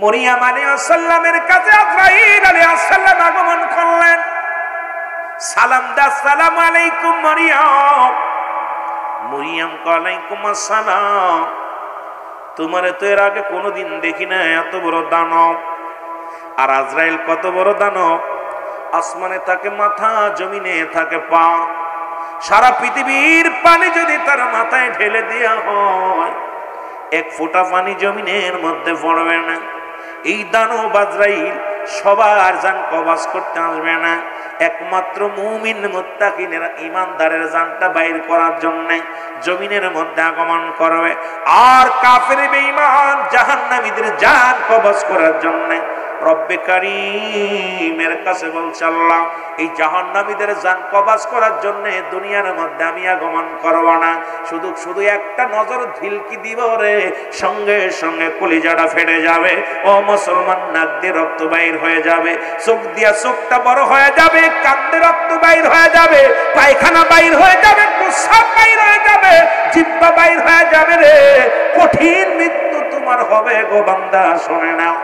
মরিয়ম আলাইহিস সালামের কাছে আজরাইল আলাইহিস সালাম আগমন করলেন। সালাম দা, আসসালামু আলাইকুম মরিয়ম। মরিয়ম ওয়ালাইকুম আসসালাম। তোমারে তো এর আগে কোনোদিন দেখি না, এত বড় দানব। আর আজরাইল কত বড় দানব, আসমানে থাকে মাথা, জমিনে থাকে পা। সারা পৃথিবীর পানি যদি তার মাথায় ঢেলে দেওয়া হয়, এক ফোঁটা পানি জমিনের মধ্যে পড়বে না। এই দানব আজরাইল সবার জান কবজ করতে আসবে না, একমাত্র মুমিন মুত্তাকিনের ঈমানদারের জানটা বাইর করার জন্য জমিনের মধ্যে আগমন করবে। আর কাফের বেঈমান জাহান্নামীদের জান কবজ করার জন্য রব্বে কারীমের কাছে বলছে, আল্লাহ এই জাহান্নামীদের জান কবজ করার জন্য দুনিয়ার মধ্যে আমি আগমন করব না, শুধু শুধু একটা নজর ঢিলকি দিব রে, সঙ্গে সঙ্গে কলিজাটা ফেটে যাবে। ও মুসলমান, নাক দিয়ে রক্ত বাইর হয়ে যাবে, চোখ দিয়া চোখটা বড় হয়ে যাবে, কান দিয়ে রক্ত বাইর হয়ে যাবে, পায়খানা বাইর হয়ে যাবে, প্রস্রাব বাইর হয়ে যাবে, জিহ্বা বাইর হয়ে যাবে রে। কঠিন মৃত্যু তোমার হবে গো বান্দা, শুনে নাও।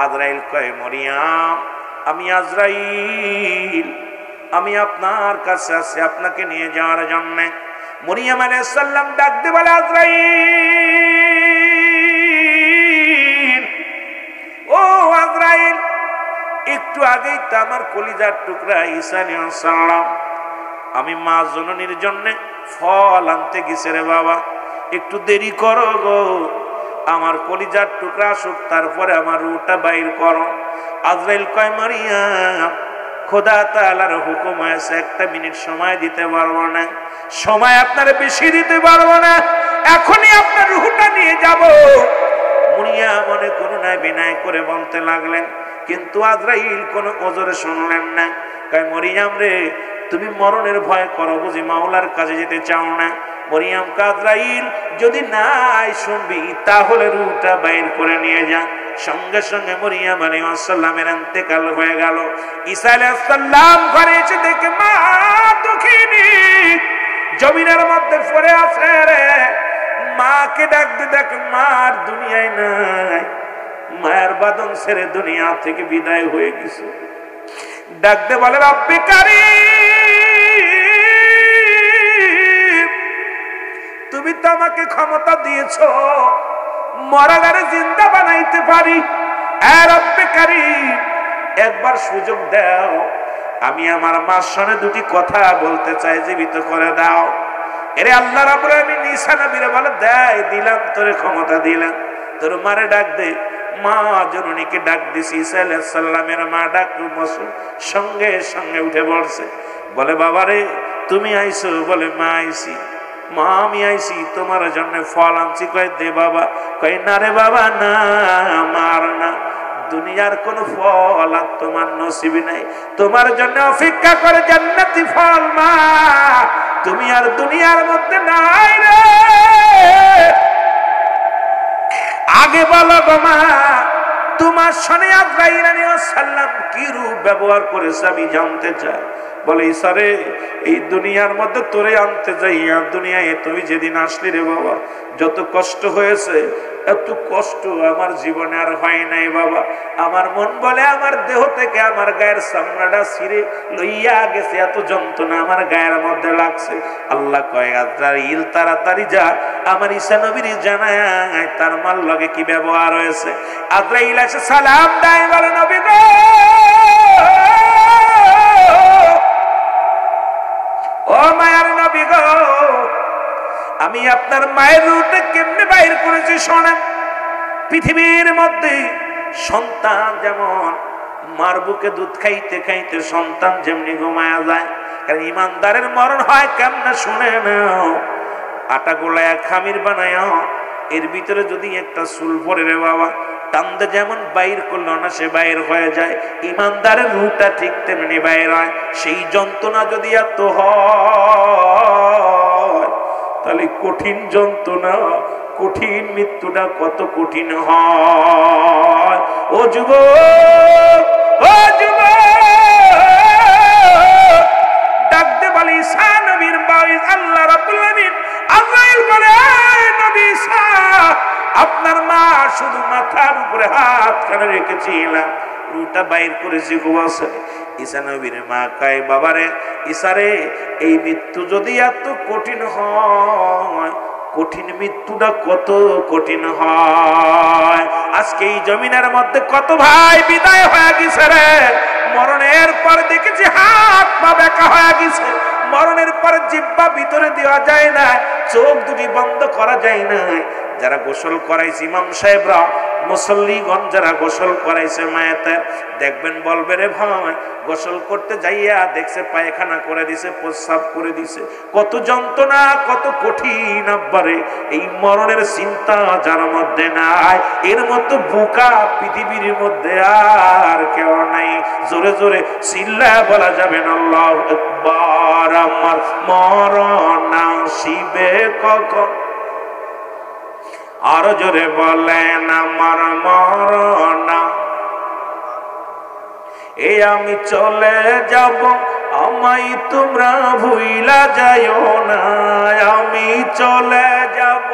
আজরাইল কয়, মরিয়ম আমি আজরাইল, আমি আপনার কাছে আছি আপনাকে নিয়ে যাওয়ার জন্য। মরিয়ম আলাইহিস সালাম ডাক দিয়ে বলে, আজরাইল, ও আজরাইল, একটু আগেই তো আমার কলিজার টুকরা ঈসা আলাইহিস সালাম আমি মা জননীর জন্য ফল আনতে গেছে রে বাবা, একটু দেরি করো গো, আমার কলিজার টুকরা আসুক, তারপরে আমার রূহটা বাইর করো। আজরাইল কয়, মরিয়ম খোদা তাআলার হুকুম আছে, একটা মিনিট সময় দিতে পারবো না, সময় আপনার বেশি দিতে পারবো না, এখনই আপনার রূহটা নিয়ে যাব। মরিয়ম মনে করুণায় বিনয় করে বলতে লাগলেন, কিন্তু আজরাইল কোনো ওজরে শুনলেন না। কয়, মরিয়ম রে, তুমি মরণের ভয় করো বুঝি, মাওলার কাছে যেতে চাও না? মরিয়ম আজরাইল যদি নাই শুনবি তাহলে রূহটা বাইর করে নিয়ে যা। সঙ্গে সঙ্গে মরিয়ম আলাইহিস সালামের ইন্তেকাল হয়ে গেল। ঈসা আলাইহিস সালাম ঘরে এসে দেখে মা দুঃখিনী জমিনের মধ্যে পড়ে আছে রে। মাকে ডাকতে দেখে মার দুনিয়ায় নাই, মায়ের বাদন ছেড়ে দুনিয়া থেকে বিদায় হয়ে গেছে। ডাকতে বলে, রব্বে কারীম, তুমি তো আমাকে ক্ষমতা দিয়েছো মরাগারে জিন্দা বানাইতে পারি, রব্বে কারীম একবার সুযোগ দাও, আমি আমার মার সঙ্গে দুটি কথা বলতে চাই, জীবিত করে দাও। এরে আল্লাহ রাব্বুল আলামিন ঈসা নবীরে বলে, দেয় দিলাম, তোরে ক্ষমতা দিলাম, তোর মারে ডাক দে। মা জননীকে ডাক দিছি, ঈসা আলাইহিস সালামের মা ডাক সঙ্গে সঙ্গে উঠে পড়ছে, বলে, বাবা রে তুমি আইছো? বলে, মা আইছি। মা আমি আইছি তোমার জন্য ফল আনছি। কয়, দে বাবা। কয়, না রে বাবা না, মার না, দুনিয়ার কোন ফল আর তোমার নসিবে নাই, তোমার জন্য অপেক্ষা করে জান্নাতি ফল। মা তুমি আর দুনিয়ার মধ্যে নাই রে, আগে বলো গো মা, তোমার সনে আজরাইল আলাইহিস সালাম কি রূপ ব্যবহার করেছে আমি জানতে চাই। বলে, ঈসা রে, এই দুনিয়ার মধ্যে তোরে আনতে যাইয়া দুনিয়ায় তুই যেদিন আসলি রে বাবা, যত কষ্ট হয়েছে এত কষ্ট আমার জীবনে আর হয় নাই বাবা। আমার মন বলে আমার দেহ থেকে আমার গায়ের চামড়াটা ছিঁড়ে লইয়া গেছে, এত যন্ত্রণা আমার গায়ের মধ্যে লাগছে। আল্লাহ কয়, আজরাইল তাড়াতাড়ি যা, আমার ঈসা নবীর জানায় তার মার লগে কি ব্যবহার হয়েছে। আজরাইল এসে সালাম দেয়, বলে, নবী গো, ও মায়ের নবী গো, আমি আপনার মায়ের রূহটা কেমনে বাইর করেছি শোনেন। পৃথিবীর মধ্যে সন্তান যেমন মার বুকে দুধ খাইতে খাইতে সন্তান যেমনি ঘুমায়া যায়, কারণ ইমানদারের মরণ হয় কেমনে শুনে নাও। আটা গোলায় খামির বানায়, এর ভিতরে যদি একটা চুল পড়ে রে বাবা, টান্দে যেমন বাইর করলো না সে বাইর হয়ে যায়, ইমানদারের রূহটা ঠিক তেমনি বাইর হয়। সেই যন্ত্রণা যদি এত হয়, তাহলে কঠিন যন্ত্রণা, কঠিন মৃত্যুটা কত কঠিন হয়। ও যুবক, ও যুবক, ডাকতে বলে, ঈসা নবীর বাড়ি আল্লাহ রাব্বুল আলামিন। আজরাইল বলে, নবী ঈসা আপনার মা শুধু মাথার উপরে হাত খানে রেখেছিলাম, রুটা বাইর করেছি কুয়াশা। ঈসা নবীর মা কয়, বাবারে ঈসারে, এই মৃত্যু যদি এত কঠিন হয়, কঠিন মৃত্যুটা কত কঠিন হয়। আজকে এই জমিনের মধ্যে কত ভাই বিদায় হয়ে গেছে রে। মরণের পর দেখেছি হাত পা বেঁকা হয়ে গেছে, মরণের পর জিহ্বা ভিতরে দেওয়া যায় না, চোখ দুটি বন্ধ করা যায় না। যারা গোসল করাইছে ইমাম সাহেবরা, মুসল্লিগণ যারা গোসল করাইছে মায়েতে, দেখবেন বলবে রে ভাই, গোসল করতে যাইয়া দেখছে পায়খানা করে দিছে, প্রস্রাব করে দিছে, কত যন্ত্রণা, কত কঠিন। আব্বারে এই মরণের চিন্তা যার মধ্যে নাই, এর মতো বোকা পৃথিবীর মধ্যে আর কেউ নাই। জোরে জোরে চিল্লা বলা যাবে না আল্লাহু আকবার। আমার মরণ আসিবে কখন, আরো জোরে বলেন আমার মরণ। এই আমি চলে যাব, আমায় তোমরা ভুইলা যাইও না, আমি চলে যাব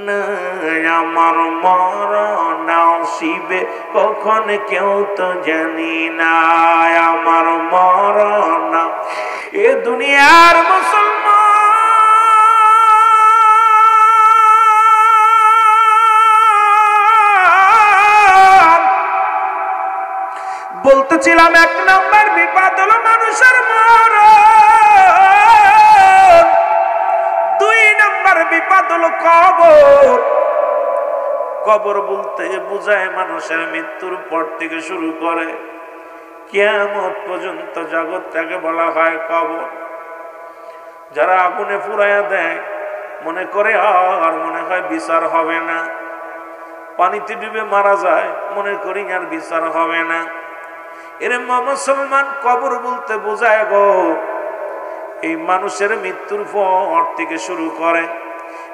না, আমার মরণ আসিবে কখন কেউ তো জানি না, আমার মরণ। এ দুনিয়ার মুসলমান বলতেছিলাম, এক নম্বর বিপদ হলো মানুষের মরণ, দুই নম্বর বিপদ হলো কবর। কবর বলতে বোঝায় মানুষের মৃত্যুর পর থেকে শুরু করে কিয়ামত পর্যন্ত জগৎটাকে বলা হয় কবর। যারা আগুনে পুড়াইয়া দেয় মনে করে আর মনে হয় বিচার হবে না, পানিতে ডুবে মারা যায় মনে করি আর বিচার হবে না। এরে মুসলমান, কবর বলতে বোঝায় গো এই মানুষের মৃত্যুর পর থেকে শুরু করে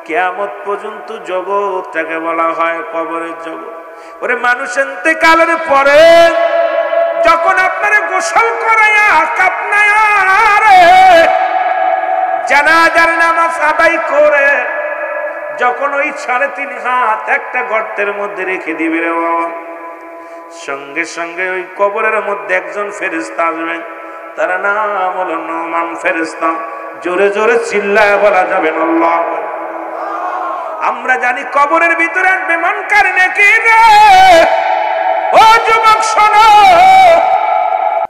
কিয়ামত পর্যন্ত জগৎটাকে বলা হয় কবরের জগৎ। ওরে মানুষ ইন্তেকালের পরে যখন আপনারা গোসল করাইয়া কাপনায়া রে জানাজার নামাজ আদায় করে যখন ওই 3.5 হাত একটা গর্তের মধ্যে রেখে দিবে রে বাবা, সঙ্গে সঙ্গে ওই কবরের মধ্যে একজন ফেরেশতা আসবে, তার নাম হলো নোমান ফেরেশতা। জোরে জোরে চিল্লায় বলা যাবে না আল্লাহ। আমরা জানি কবরের ভিতরে আসবে মুনকার নাকির। ও যুবক শোনো,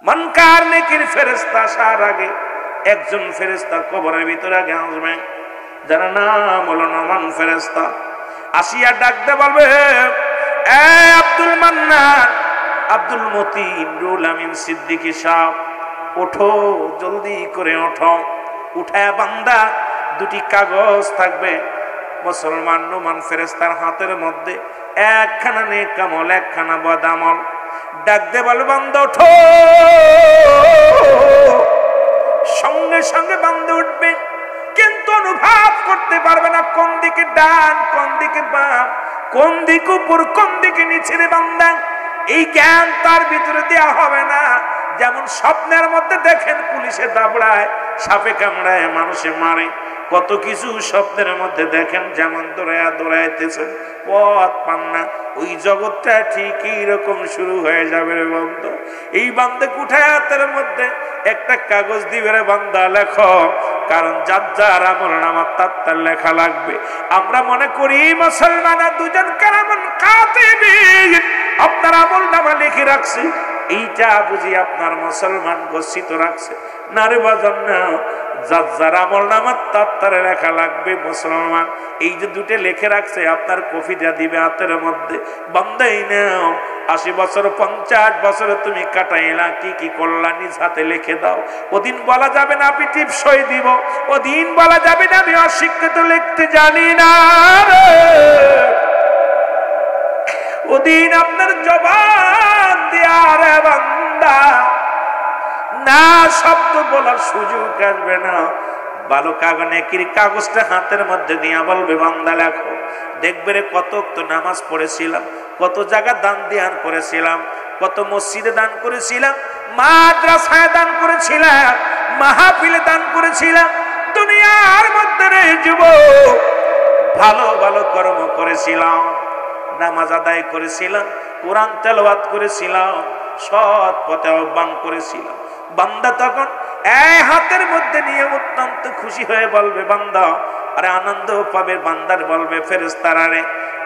মুনকার নাকির ফেরেশতা আসার আগে একজন ফেরেশতা কবরের ভিতরে আগে আসবে, যার নাম হলো নোমান ফেরেশতা। আসিয়া ডাকতে বলবে, এ আব্দুল মান্নান, আব্দুল মতিন, রুল আমিন সিদ্দিকী সাহেব, ওঠো, জলদি করে ওঠো। উঠায়া বান্দা দুটি কাগজ থাকবে মুসলমান নোমান ফেরেশতার হাতের মধ্যে, একখানা নেক আমল, একখানা বদ আমল। ডাকতে বলবে, বান্দা ওঠো। সঙ্গে সঙ্গে বান্দা উঠবে, কিন্তু অনুভব করতে পারবে না কোন দিকে ডান, কোন দিকে বাম, কোন দিক উপর, কোন দিকে নিচে রে বান্দা। এই জ্ঞান তার ভিতরে দেওয়া হবে না। যেমন স্বপ্নের মধ্যে দেখেন পুলিশে দাবড়ায়, সাপে কামড়ায়, মানুষে মারে, কত কিছু স্বপ্নের মধ্যে দেখেন, যেমন দৌড়ায়া দৌড়াইতেছেন, পথ পান না। ওই জগৎটা ঠিক এইরকম শুরু হয়ে যাবে রে বান্দা। এই বান্দা কুঠায় হাতের মধ্যে একটা কাগজ দিবে রে বান্দা, লেখো, কারণ যার যার আমল নামা তার লেখা লাগবে। আমরা মনে করি মুসলমানরা দুজন কারামুন কাতিবিন আপনার আমল নামা লিখে রাখছে, এইটা বুঝি আপনার মুসলমান গচ্ছিত রাখছে না রে বাজান, না। যার যার আমল নামা তার লেখা লাগবে। মুসলমান এই যে দুটো লেখে রাখছে, আপনার কফিটা দিবে হাতের মধ্যে, বান্দাই নাও 80 বছর 50 বছরে তুমি কাটাইলা, কি কি করলা নিজ হাতে লিখে দাও। ওদিন বলা যাবে না আমি টিপসই দিব, ওদিন বলা যাবে না আমি অশিক্ষিত লিখতে জানি না। ওদিন আপনার জবান দিয়া রে বান্দা না শব্দ বলার সুযোগ আসবে না। ভালো কাগজের কাগজটা হাতের মধ্যে নিয়ে বলবে, বান্দা লেখো। দেখবে রে কত তো নামাজ পড়েছিলাম, কত জায়গা দান ধ্যান করেছিলাম, কত মসজিদে দান করেছিলাম, মাদ্রাসায় দান করেছিলাম, মাহফিলে দান করেছিলাম। দুনিয়ার মধ্যে রে যুবক ভালো ভালো কর্ম করেছিলাম, নামাজ আদায় করেছিলাম, কোরআন তেলাওয়াত করেছিলাম, সৎ পথে আহ্বান করেছিলাম। বান্দা তখন এই হাতের মধ্যে নিয়ে অত্যন্ত খুশি হয়ে বলবে বান্দা, আরে আনন্দ পাবে। বান্দার বলবে ফেরেশতারা রে,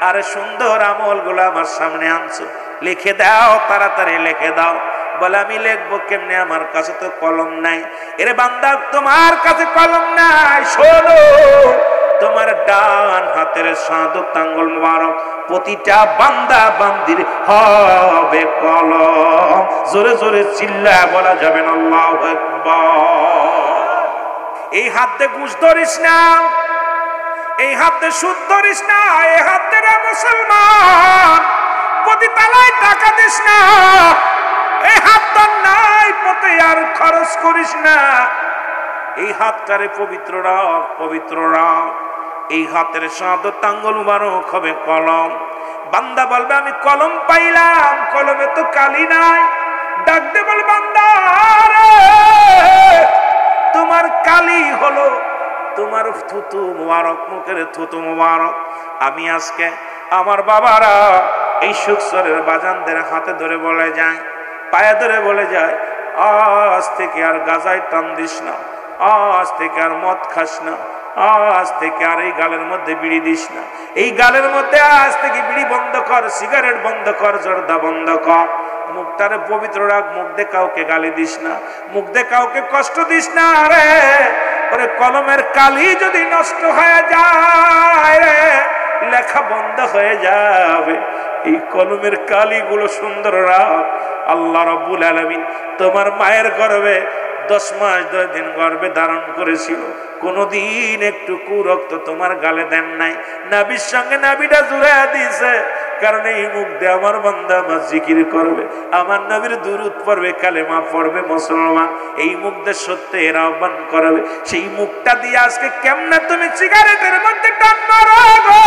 আরে সুন্দর আমলগুলো আমার সামনে আনছো, লিখে দাও, তাড়াতাড়ি লিখে দাও। বলে আমি লিখবো কেমনে, আমার কাছে তো কলম নাই। এরে বান্দা, তোমার কাছে কলম নাই, শোনো, তোমার ডান হাতের শাহাদাত আঙ্গুল মোবারক প্রতিটা বান্দা বান্দির হবে কলম। জোরে জোরে চিল্লায় বলা যাবে না আল্লাহু আকবার। এই হাতে ঘুষ ধরিস না, এই হাতে সুদ ধরিস না, এই হাতে মুসলমান প্রতি তালায় টাকা দিস না, এই হাতটা নাই পথে আর খরচ করিস না। এই হাতটারে পবিত্র রাখ, পবিত্র রাখ। এই হাতের শাহাদাত আঙ্গুল মোবারক হবে কলম। বান্দা বলবে আমি কলম পাইলাম, কলমে তো কালি নাই। ডাক দে বল বান্দা, তোমার কালি হলো তোমার থুতু মোবারক, মুখের থুতু মোবারক। আমি আজকে আমার বাবারা এই সুখসরের বাজানদের হাতে ধরে বলে যায়, পায়ে ধরে বলে যায়, আজ থেকে আর গাজায় টান দিস না, আজ থেকে আর মদ খাস না, আজ থেকে আর এই গালের মধ্যে বিড়ি দিস না, এই গালের মধ্যে আজ থেকে বিড়ি বন্ধ কর, সিগারেট বন্ধ কর, জর্দা বন্ধ কর। মুখটারে পবিত্র রাখ, মুখ দিয়ে কাউকে গালি দিস না, মুখ দিয়ে কাউকে কষ্ট দিস না রে। ওরে কলমের কালি যদি নষ্ট হয়ে যায় রে, লেখা বন্ধ হয়ে যাবে। এই কলমের কালিগুলো সুন্দর রাখ। আল্লাহ রাব্বুল আলামিন তোমার মায়ের গর্ভে 10 মাস 10 দিন গর্ভে ধারণ করেছিল, কোনদিন একটু কুরক্ত তোমার গালে দেন নাই। নাবির সঙ্গে নাবিটা জুড়াইয়া দিয়েছে, কারণ এই মুখ দিয়ে আমার বান্দা আমার জিকির করবে, আমার নবীর দুরূদ পড়বে, কালেমা পড়বে মুসলমান। এই মুখ দিয়ে সত্যের আহ্বান করবে। সেই মুখটা দিয়ে আজকে কেমনে তুমি সিগারেটের মধ্যে টান মারো গো,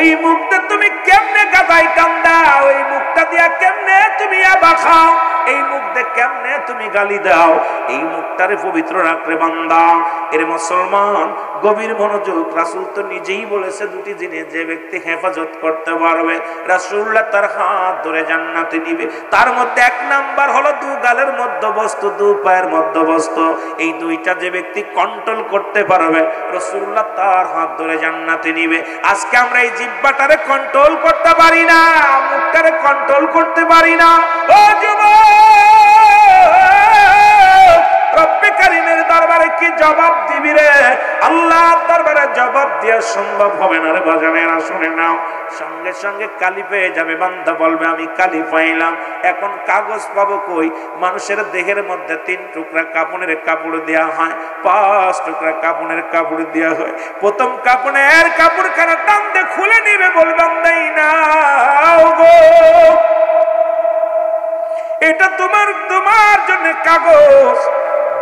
এই মুখটা তুমি কেমনে গাদায় টান দাও, এই মুখটা দিয়া কেমনে তুমি আবা খাও, এই মুখ দিয়ে কেমনে তুমি গালি দাও। এই মুখটারে পবিত্র রাখলে বান্দা। এর মুসলমান গভীর মনোযোগ। রাসূল তো নিজেই বলেছে দুটি জিনিস যে ব্যক্তি হেফাজত করতে পারবে, রাসূলুল্লাহ তার হাত ধরে জান্নাতে নিবে। তার মধ্যে 1 নাম্বার হলো 2 গালের মধ্যবস্তু, 2 পায়ের মধ্যবস্তু। এই দুইটা যে ব্যক্তি কন্ট্রোল করতে পারবে, রাসূলুল্লাহ তার হাত ধরে জান্নাতে নিবে। আজকে আমরা এই জিহ্বাটারে কন্ট্রোল করতে পারি না, মুখটারে কন্ট্রোল করতে পারি না। ও যুবক, রব্বে কারীমের দরবারে কি জবাব দিবি রে? আল্লাহর দরবারে জবাব দেওয়া সম্ভব হবে না রে বাজানেরা, শুনে নাও। সঙ্গে সঙ্গে কালি পেয়ে যাবে। বান্দা বলবে আমি কালি পাইলাম, এখন কাগজ পাবো কই? মানুষের দেহের মধ্যে 3 টুকরা কাপড়ের কাপড় দেওয়া হয়, 5 টুকরা কাপড়ের কাপড় দেওয়া হয়। প্রথম কাপড়ের কাপড়খানা টান দিয়ে খুলে নিবে, বলবাম দেই না গো, এটা তোমার জন্য কাগজ।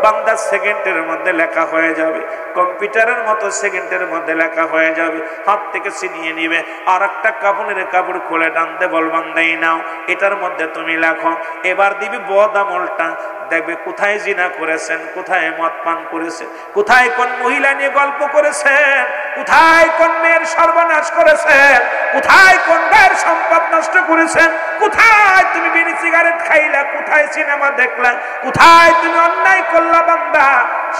বান্দা সেকেন্ডের মধ্যে লেখা হয়ে যাবে, কম্পিউটারের মতো সেকেন্ডের মধ্যে লেখা হয়ে যাবে। হাত থেকে ছিনিয়ে নিবে, আর একটা কাপড়ের কাপড় খুলে টানতে বলবান দেই নাও, এটার মধ্যে তুমি লেখো। এবার দিবি বদ আমলটা, দেখবে কোথায় জিনা করেছেন, কোথায় মদ পান করেছেন, কোথায় কোন মহিলা নিয়ে গল্প করেছেন, কোথায় কোন মেয়ের সর্বনাশ করেছেন, কোথায় কোন ভাইয়ের সম্পদ নষ্ট করেছেন, কোথায় তুমি বিড়ি সিগারেট খাইলা, কোথায় সিনেমা দেখলা, কোথায় তুমি অন্যায় করলা। বান্দা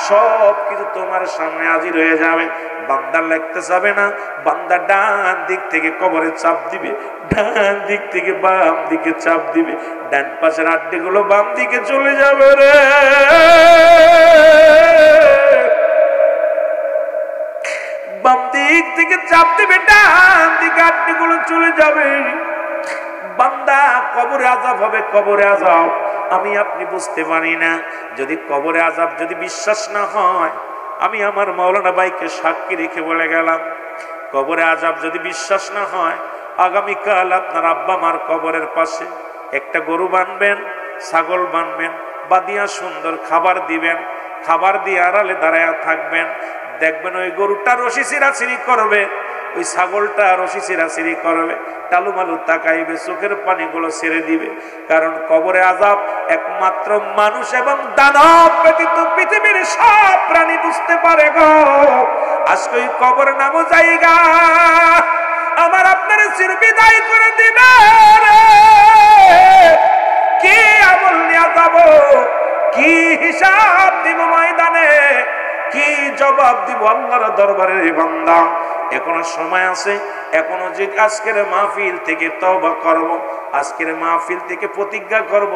সব কিছু তোমার সামনে হাজির হয়ে যাবে। বান্দা লিখতে যাবে না, বান্দা ডান দিক থেকে কবরে চাপ দিবে, ডান দিক থেকে বাম দিকে চাপ দিবে, ডান পাশের আড্ডিগুলো বাম দিকে চলে যাবে রে। বাম দিক থেকে চাপ দিবে, ডান দিকে আড্ডিগুলো চলে যাবে। বান্দা কবরে আযাব হবে, কবরে আযাব। আমি আপনি বুঝতে পারি না। যদি কবরে আযাব যদি বিশ্বাস না হয়, আমি আমার মাওলানা ভাইকে সাক্ষী রেখে বলে গেলাম, কবরে আযাব যদি বিশ্বাস না হয়, আগামীকাল আপনার আব্বা মার কবরের পাশে একটা গরু বানবেন, ছাগল বানবেন, বাদিয়া সুন্দর খাবার দিবেন, খাবার দিয়ে আড়ালে দাঁড়ায়া থাকবেন। দেখবেন ওই গরুটা রশি ছিঁড়াছিঁড়ি করবে, ওই ছাগলটা রশি ছিঁড়াছিঁড়ি করবে, টালুমালু তাকাইবে, চোখের পানিগুলো ছেড়ে দিবে। কারণ কবরে আযাব একমাত্র মানুষ এবং দানব ব্যতীত পৃথিবীর সব প্রাণী বুঝতে পারে গো। আজকে ওই কবর নামও জায়গা আমার আপনার চির বিদায় করে দিবে। কি আমল নিয়ে যাব, কি হিসাব দিব ময়দানে, কি জবাব দিব আল্লাহর দরবারে? বান্দা এখনো সময় আছে, এখনো যে আজকের মাহফিল থেকে তওবা করব, আজকের মাহফিল থেকে প্রতিজ্ঞা করব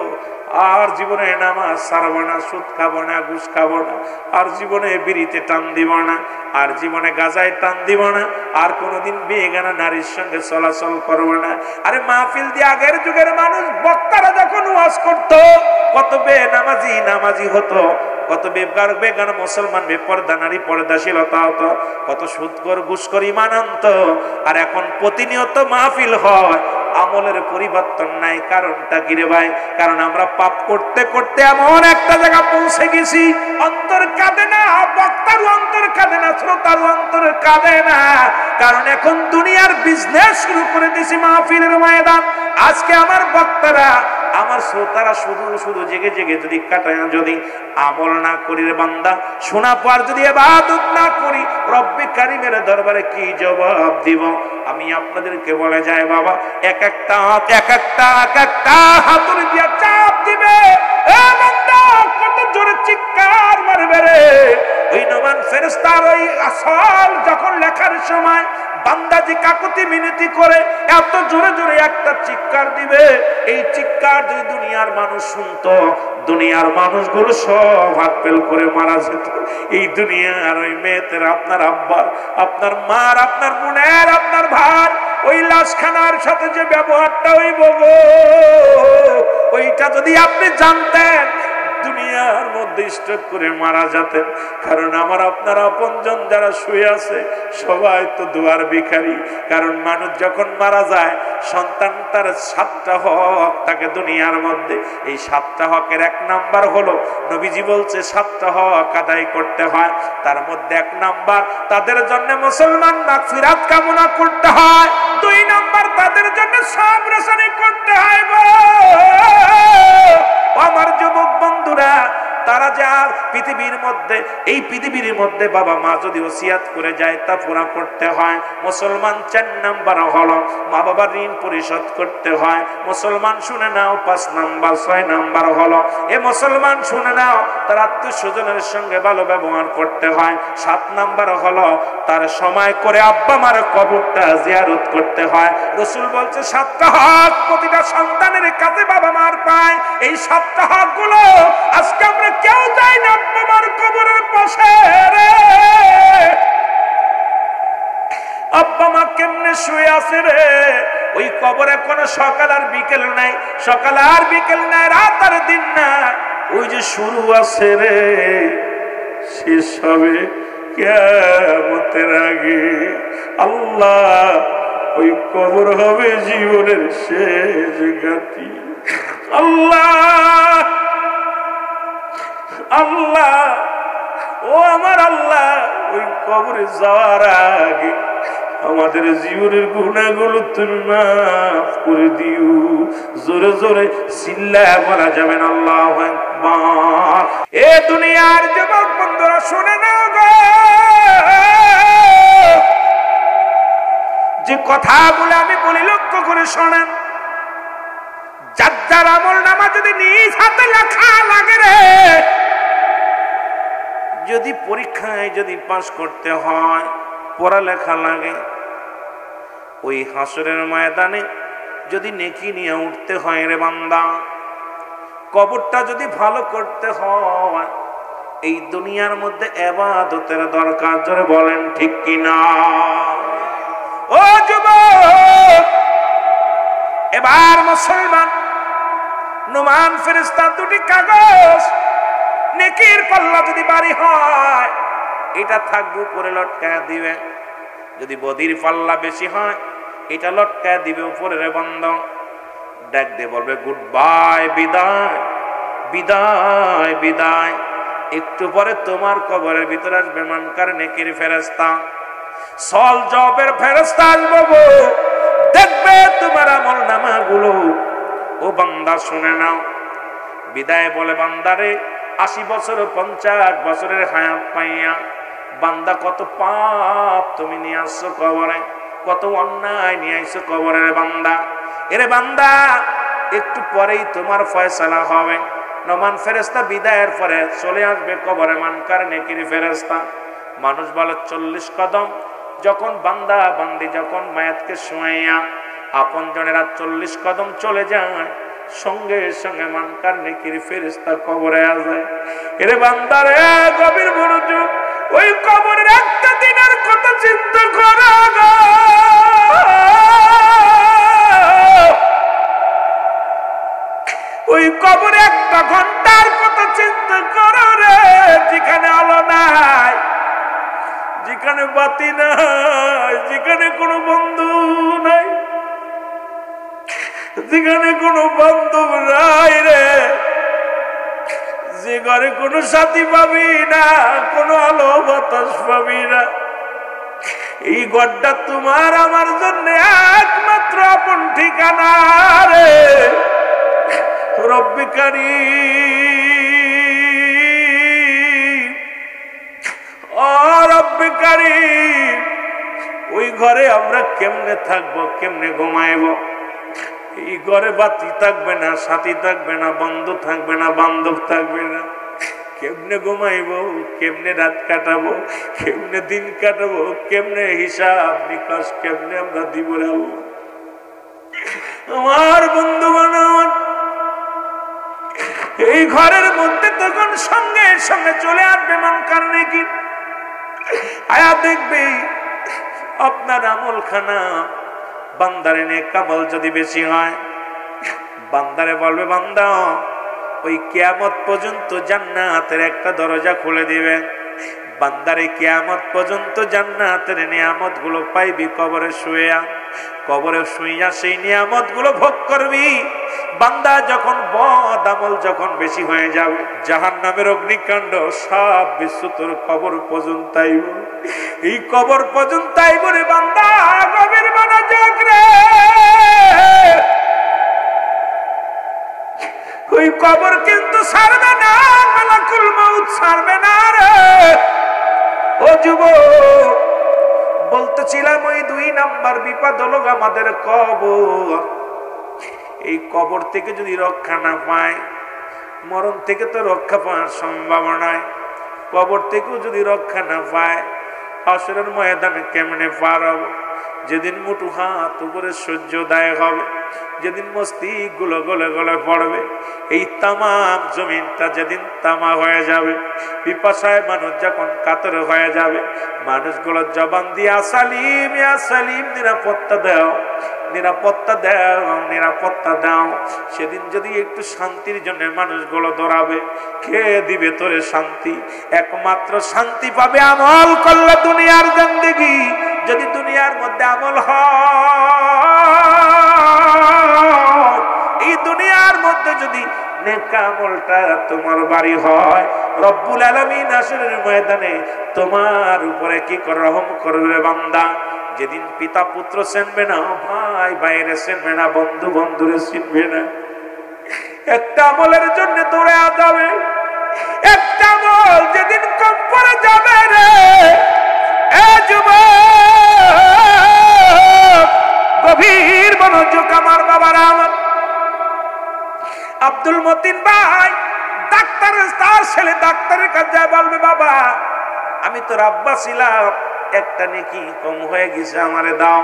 আর জীবনে নামাজ ছাড়বো না, সুদ খাবো না, ঘুষ খাবো না, আর জীবনে বিড়িতে টান দিব না, আর জীবনে গাজায় টান দিব না, আর কোনোদিন বেগানা নারীর সঙ্গে চলাচল করবো না। আরে মাহফিল দিয়ে আগের যুগের মানুষ বক্তারা যখন ওয়াজ করতো কত বেনামাজি নামাজি হতো, কত বেগানা মুসলমান বেপরদা নারী পর্দাশীলতা হতো, কত সুদখোর ঘুষখোর ঈমান আনতো। আর এখন প্রতিনিয়ত মাহফিল হয়, আমলের পরিবর্তন নাই। কারণটা কি রে ভাই? কারণ আমরা পাপ করতে করতে এমন একটা জায়গা পৌঁছে গেছি, অন্তর কাঁদে না, বক্তারও অন্তর কাঁদে না, শ্রোতারও অন্তর কাঁদে না। কারণ এখন দুনিয়ার বিজনেস শুরু করে দিয়েছি মাহফিলের ময়দান। আজকে আমার বক্তারা, আমার শ্রোতারা শুধু শুধু জেগে জেগে যদি কাটায়, যদি আমল না করি রে বান্দা, শোনা পর যদি ইবাদত না করি, রব্বে কারীমের দরবারে কি জবাব দিব? আমি আপনাদেরকে বলে যাই বাবা, এক একটা হাতুড়ি দিয়া চাপ দিবে, এ বান্দা কত জোরে চিৎকার মারবে রে। ওই নমান ফেরেশতার ওই আসল যখন লেখার সময় বান্দা যে কাকুতি মিনতি করে এত জোরে জোরে একটা চিৎকার দিবে, এই চিৎকার যদি দুনিয়ার মানুষ শুনতো, দুনিয়ার মানুষগুলো সব হাত পেল করে মারা যেত। এই দুনিয়ার ওই মেয়েদের, আপনার আব্বার, আপনার মার, আপনার বোনের, আপনার ভাই, ওই লাশখানার সাথে যে ব্যবহারটা হইব গো, ওইটা যদি আপনি জানতেন দুনিয়ার মধ্যে স্ট্রোক করে মারা যেতেন। কারণ আমার আপনার আপনজন যারা শুয়ে আছে সবাই তো দুয়ার ভিখারি। কারণ মানুষ যখন মারা যায়, সন্তান তার 7টা হক থাকে দুনিয়ার মধ্যে। এই 7টা হকের 1 নাম্বার হলো, নবীজি বলছে 7টা হক আদায় করতে হয়। তার মধ্যে 1 নাম্বার তাদের জন্য মুসলমান মাগফিরাত কামনা করতে হয়, 2 নাম্বার তাদের জন্য সবর রেশানি করতে হয় গো। আমার যুবক বন্ধুরা, তারা যে আর পৃথিবীর মধ্যে, এই পৃথিবীর মধ্যে বাবা মা যদি ওসিয়াত করে যায় তা পুরা করতে হয়। মুসলমান 4 নাম্বার হলো মা বাবার ঋণ পরিশোধ করতে হয়। মুসলমান শুনে নাও 5 নাম্বার, 6 নাম্বার হলো এ মুসলমান শুনে নাও তার আত্মীয় স্বজনের সঙ্গে ভালো ব্যবহার করতে হয়। 7 নাম্বার হলো তার সময় করে আব্বা মার কবরটা জিয়ারত করতে হয়। রাসূল বলছে 7টা হক প্রতিটা সন্তানের কাছে বাবা মার পায়। এই 7টা হক গুলো আজকে আমরা কেউ যাই না আব্বা মার কবরের পাশে রে। আব্বা মা কেমনে শুয়ে আছে রে? ওই কবরে কোনো সকাল আর বিকেল নাই, সকাল আর বিকেল নাই, রাত আর দিন না। ওই যে শুরু আছে রে, শেষ হবে কিয়ামতের আগে। আল্লাহ, ওই কবর হবে জীবনের শেষ ঘাঁটি। আল্লাহ আল্লাহ, ও আমার আল্লাহ, ওই কবরে যাওয়ার আগে আমাদের জীবনের গুনাহগুলো তুমি মাফ করে দিও। জোরে জোরে চিল্লায়া বলা যাবে না আল্লাহু আকবার। এ দুনিয়ার যুবক বন্ধুরা শুনে নাও গো, যে কথাগুলো আমি বলি লক্ষ্য করে শোনেন। যার যার আমল নামা যদি নিজ হাতে লেখা লাগে রে, যদি পরীক্ষায় যদি পাস করতে হয়, পড়ালেখা লাগে, ওই হাসরের ময়দানে যদি নেকি নিয়ে উঠতে হয় রে বান্দা, কবরটা যদি ভালো করতে হয়, এই দুনিয়ার মধ্যে ইবাদতের দরকার। জোরে বলেন ঠিক কিনা? ও যুবক, এবার মুসলমান নুমান ফেরেশতা 2টি কাগজ, নেকির পাল্লা যদি ভারী হয় এটা থাকবে উপরে লটকায়া দিবে, যদি বদির পাল্লা বেশি হয় এটা লটকায়া দিবে উপরে রে বন্ধ। ডাক দিয়ে বলবে গুড বাই, বিদায় বিদায় বিদায়। একটু পরে তোমার কবরের ভিতরে আসবে মানকার নেকির ফেরেশতা, সল জবের ফেরেশতা আসবে। দেখবে তোমার আমল নামাগুলো। ও বান্দা শুনে নাও, বিদায় বলে বান্দারে 80 বছর 50 বছরের হায়াত পাইয়া বান্দা কত পাপ তুমি নিয়ে আসছো কবরে, কত অন্যায় নিয়ে আসছো কবরে। বান্দা এরে বান্দা, একটু পরেই তোমার ফয়সালা হবে। নমান ফেরেশতা বিদায়ের পরে চলে আসবে কবরে মানকার নেকির ফেরেশতা। মানুষ বলে 40 কদম। যখন বান্দা বান্দি যখন মায়াতকে শুয়াইয়া আপন জনেরা 40 কদম চলে যায়, সঙ্গে সঙ্গে মানকার নেকির ফেরেশতা কবরে আসে। এরে বান্দারে গভীর মনোযোগ, ওই কবরের একটা দিনের কথা চিন্তা করো গো। ওই কবরে একটা ঘন্টার কথা চিন্তা করো রে, যেখানে আলো নাই, যেখানে বাতি নাই, যেখানে কোনো বন্ধু নাই, যেখানে কোনো বান্ধব নাই রে, যে ঘরে কোনো সাথী পাবি না, কোনো আলো বাতাস পাবি না। এই ঘরটা তোমার আমার জন্য একমাত্র আপন ঠিকানা রে। রব্বি কারীম, ও রব্বি কারীম, ওই ঘরে আমরা কেমনে থাকবো, কেমনে ঘুমাইবো? এই ঘরে বাতি থাকবে না, সাথী থাকবে না, বন্ধু থাকবে না, বান্ধব থাকবে না। কেমনে ঘুমাইবো, কেমনে রাত কাটাবো, কেমনে দিন কাটাবো, কেমনে হিসাব নিকাশ কেমনে আমরা দিব? আমার বন্ধু বান্ধব এই ঘরের মধ্যে তখন সঙ্গে সঙ্গে চলে আসবে মানকার নেকি। আয়া দেখবে আপনার আমল খানা বান্দারে নেক আমল যদি বেশি হয়, বান্দারে বলবে বান্দা ওই কিয়ামত পর্যন্ত জান্নাতের একটা দরজা খুলে দিবে। বান্দারে কিয়ামত পর্যন্ত জান্নাতের নিয়ামত গুলো পাইবি কবরে শুইয়া। কবরে শুইয়া সেই নিয়ামত গুলো ভোগ করবি। বান্দা যখন বদ আমল যখন বেশি হয়ে যাবে, জাহান্নামের অগ্নিকাণ্ড সব বিশ্ব তোর কবর পর্যন্ত আইব। এই কবর পর্যন্ত আইব রে বান্দা, গভীর মনোযোগ রে। ওই কবর কিন্তু ছাড়বে না, মালাকুল মউত ছাড়বে না রে। ও যুবক, বলতেছিলাম ওই 2 নাম্বার বিপদ হলো আমাদের কবর। এই কবর থেকে যদি রক্ষা না পায়, মরণ থেকে তো রক্ষা পাওয়ার সম্ভাবনায়, কবর থেকেও যদি রক্ষা না পায়, হাসরের ময়দানে কেমনে পার হব? যেদিন মুঠু হাত উপরে সূর্যোদয় হবে, যেদিন মস্তিষ্ক গুলো গলে গলে পড়বে, এই তামাম জমিনটা যেদিন তামা হয়ে যাবে, পিপাসায় মানুষ যখন কাতর হয়ে যাবে, মানুষগুলো জবান দিয়ে সালিম ইয়া সালিম, নিরাপত্তা দাও, নিরাপত্তা দাও, নিরাপত্তা দাও। সেদিন যদি একটু শান্তির জন্য মানুষগুলো দৌড়াবে, কে দিবে তোরে শান্তি? একমাত্র শান্তি পাবে আমল করলে দুনিয়ার জিন্দেগি। যদি দুনিয়ার মধ্যে আমল হয়, এই দুনিয়ার মধ্যে যদি নেক আমলটা তোমার বাড়ি হয়, রব্বুল আলামিন হাসরের ময়দানে তোমার উপরে কি করে রহম করবে বান্দা। যেদিন পিতা পুত্র চিনবে না, ভাই ভাইরে চিনবে না, বন্ধু বন্ধুরে চিনবে না, একটা আমলের জন্য দৌড়ে যাবে। একটা আমল যেদিন কম পড়ে যাবে রে, এ যুবক গভীর মনোযোগ আমার বাবারা। আমার আব্দুল মতিন ভাই ডাক্তারের, তার ছেলে ডাক্তারের কাছে যায়, বলবে বাবা আমি তোর আব্বা ছিলাম, একটা নেকি কম হয়ে গেছে, আমারে দাও।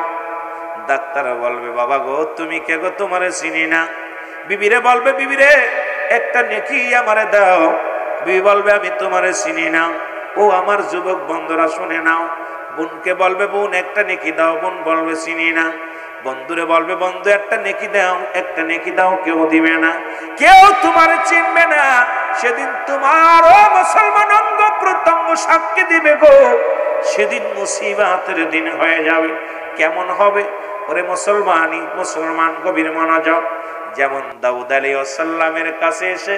ডাক্তার বলবে বাবা গো তুমি কে গো, তোমারে চিনি না। বিবিরে বলবে বিবিরে একটা নেকি আমারে দাও। বিবি বলবে আমি তোমারে চিনি না। ও আমার যুবক বন্ধুরা শুনে নাও, বোনকে বলবে বোন একটা নেকি দাও, বোন বলবে চিনি না। বন্ধুরে বলবে বন্ধু একটা নেকি দাও, একটা নেকি দাও, কেউ দিবে না, কেউ তোমারে চিনবে না। সেদিন তোমার ও মুসলমান অঙ্গ প্রত্যঙ্গ সাক্ষী দিবে গো। সেদিন মুসিবতের দিন হয়ে যাবে। কেমন হবে ওরে মুসলমানই মুসলমান, গভীর মনোযোগ। যেমন দাউদ আলাইহিস সালামের কাছে এসে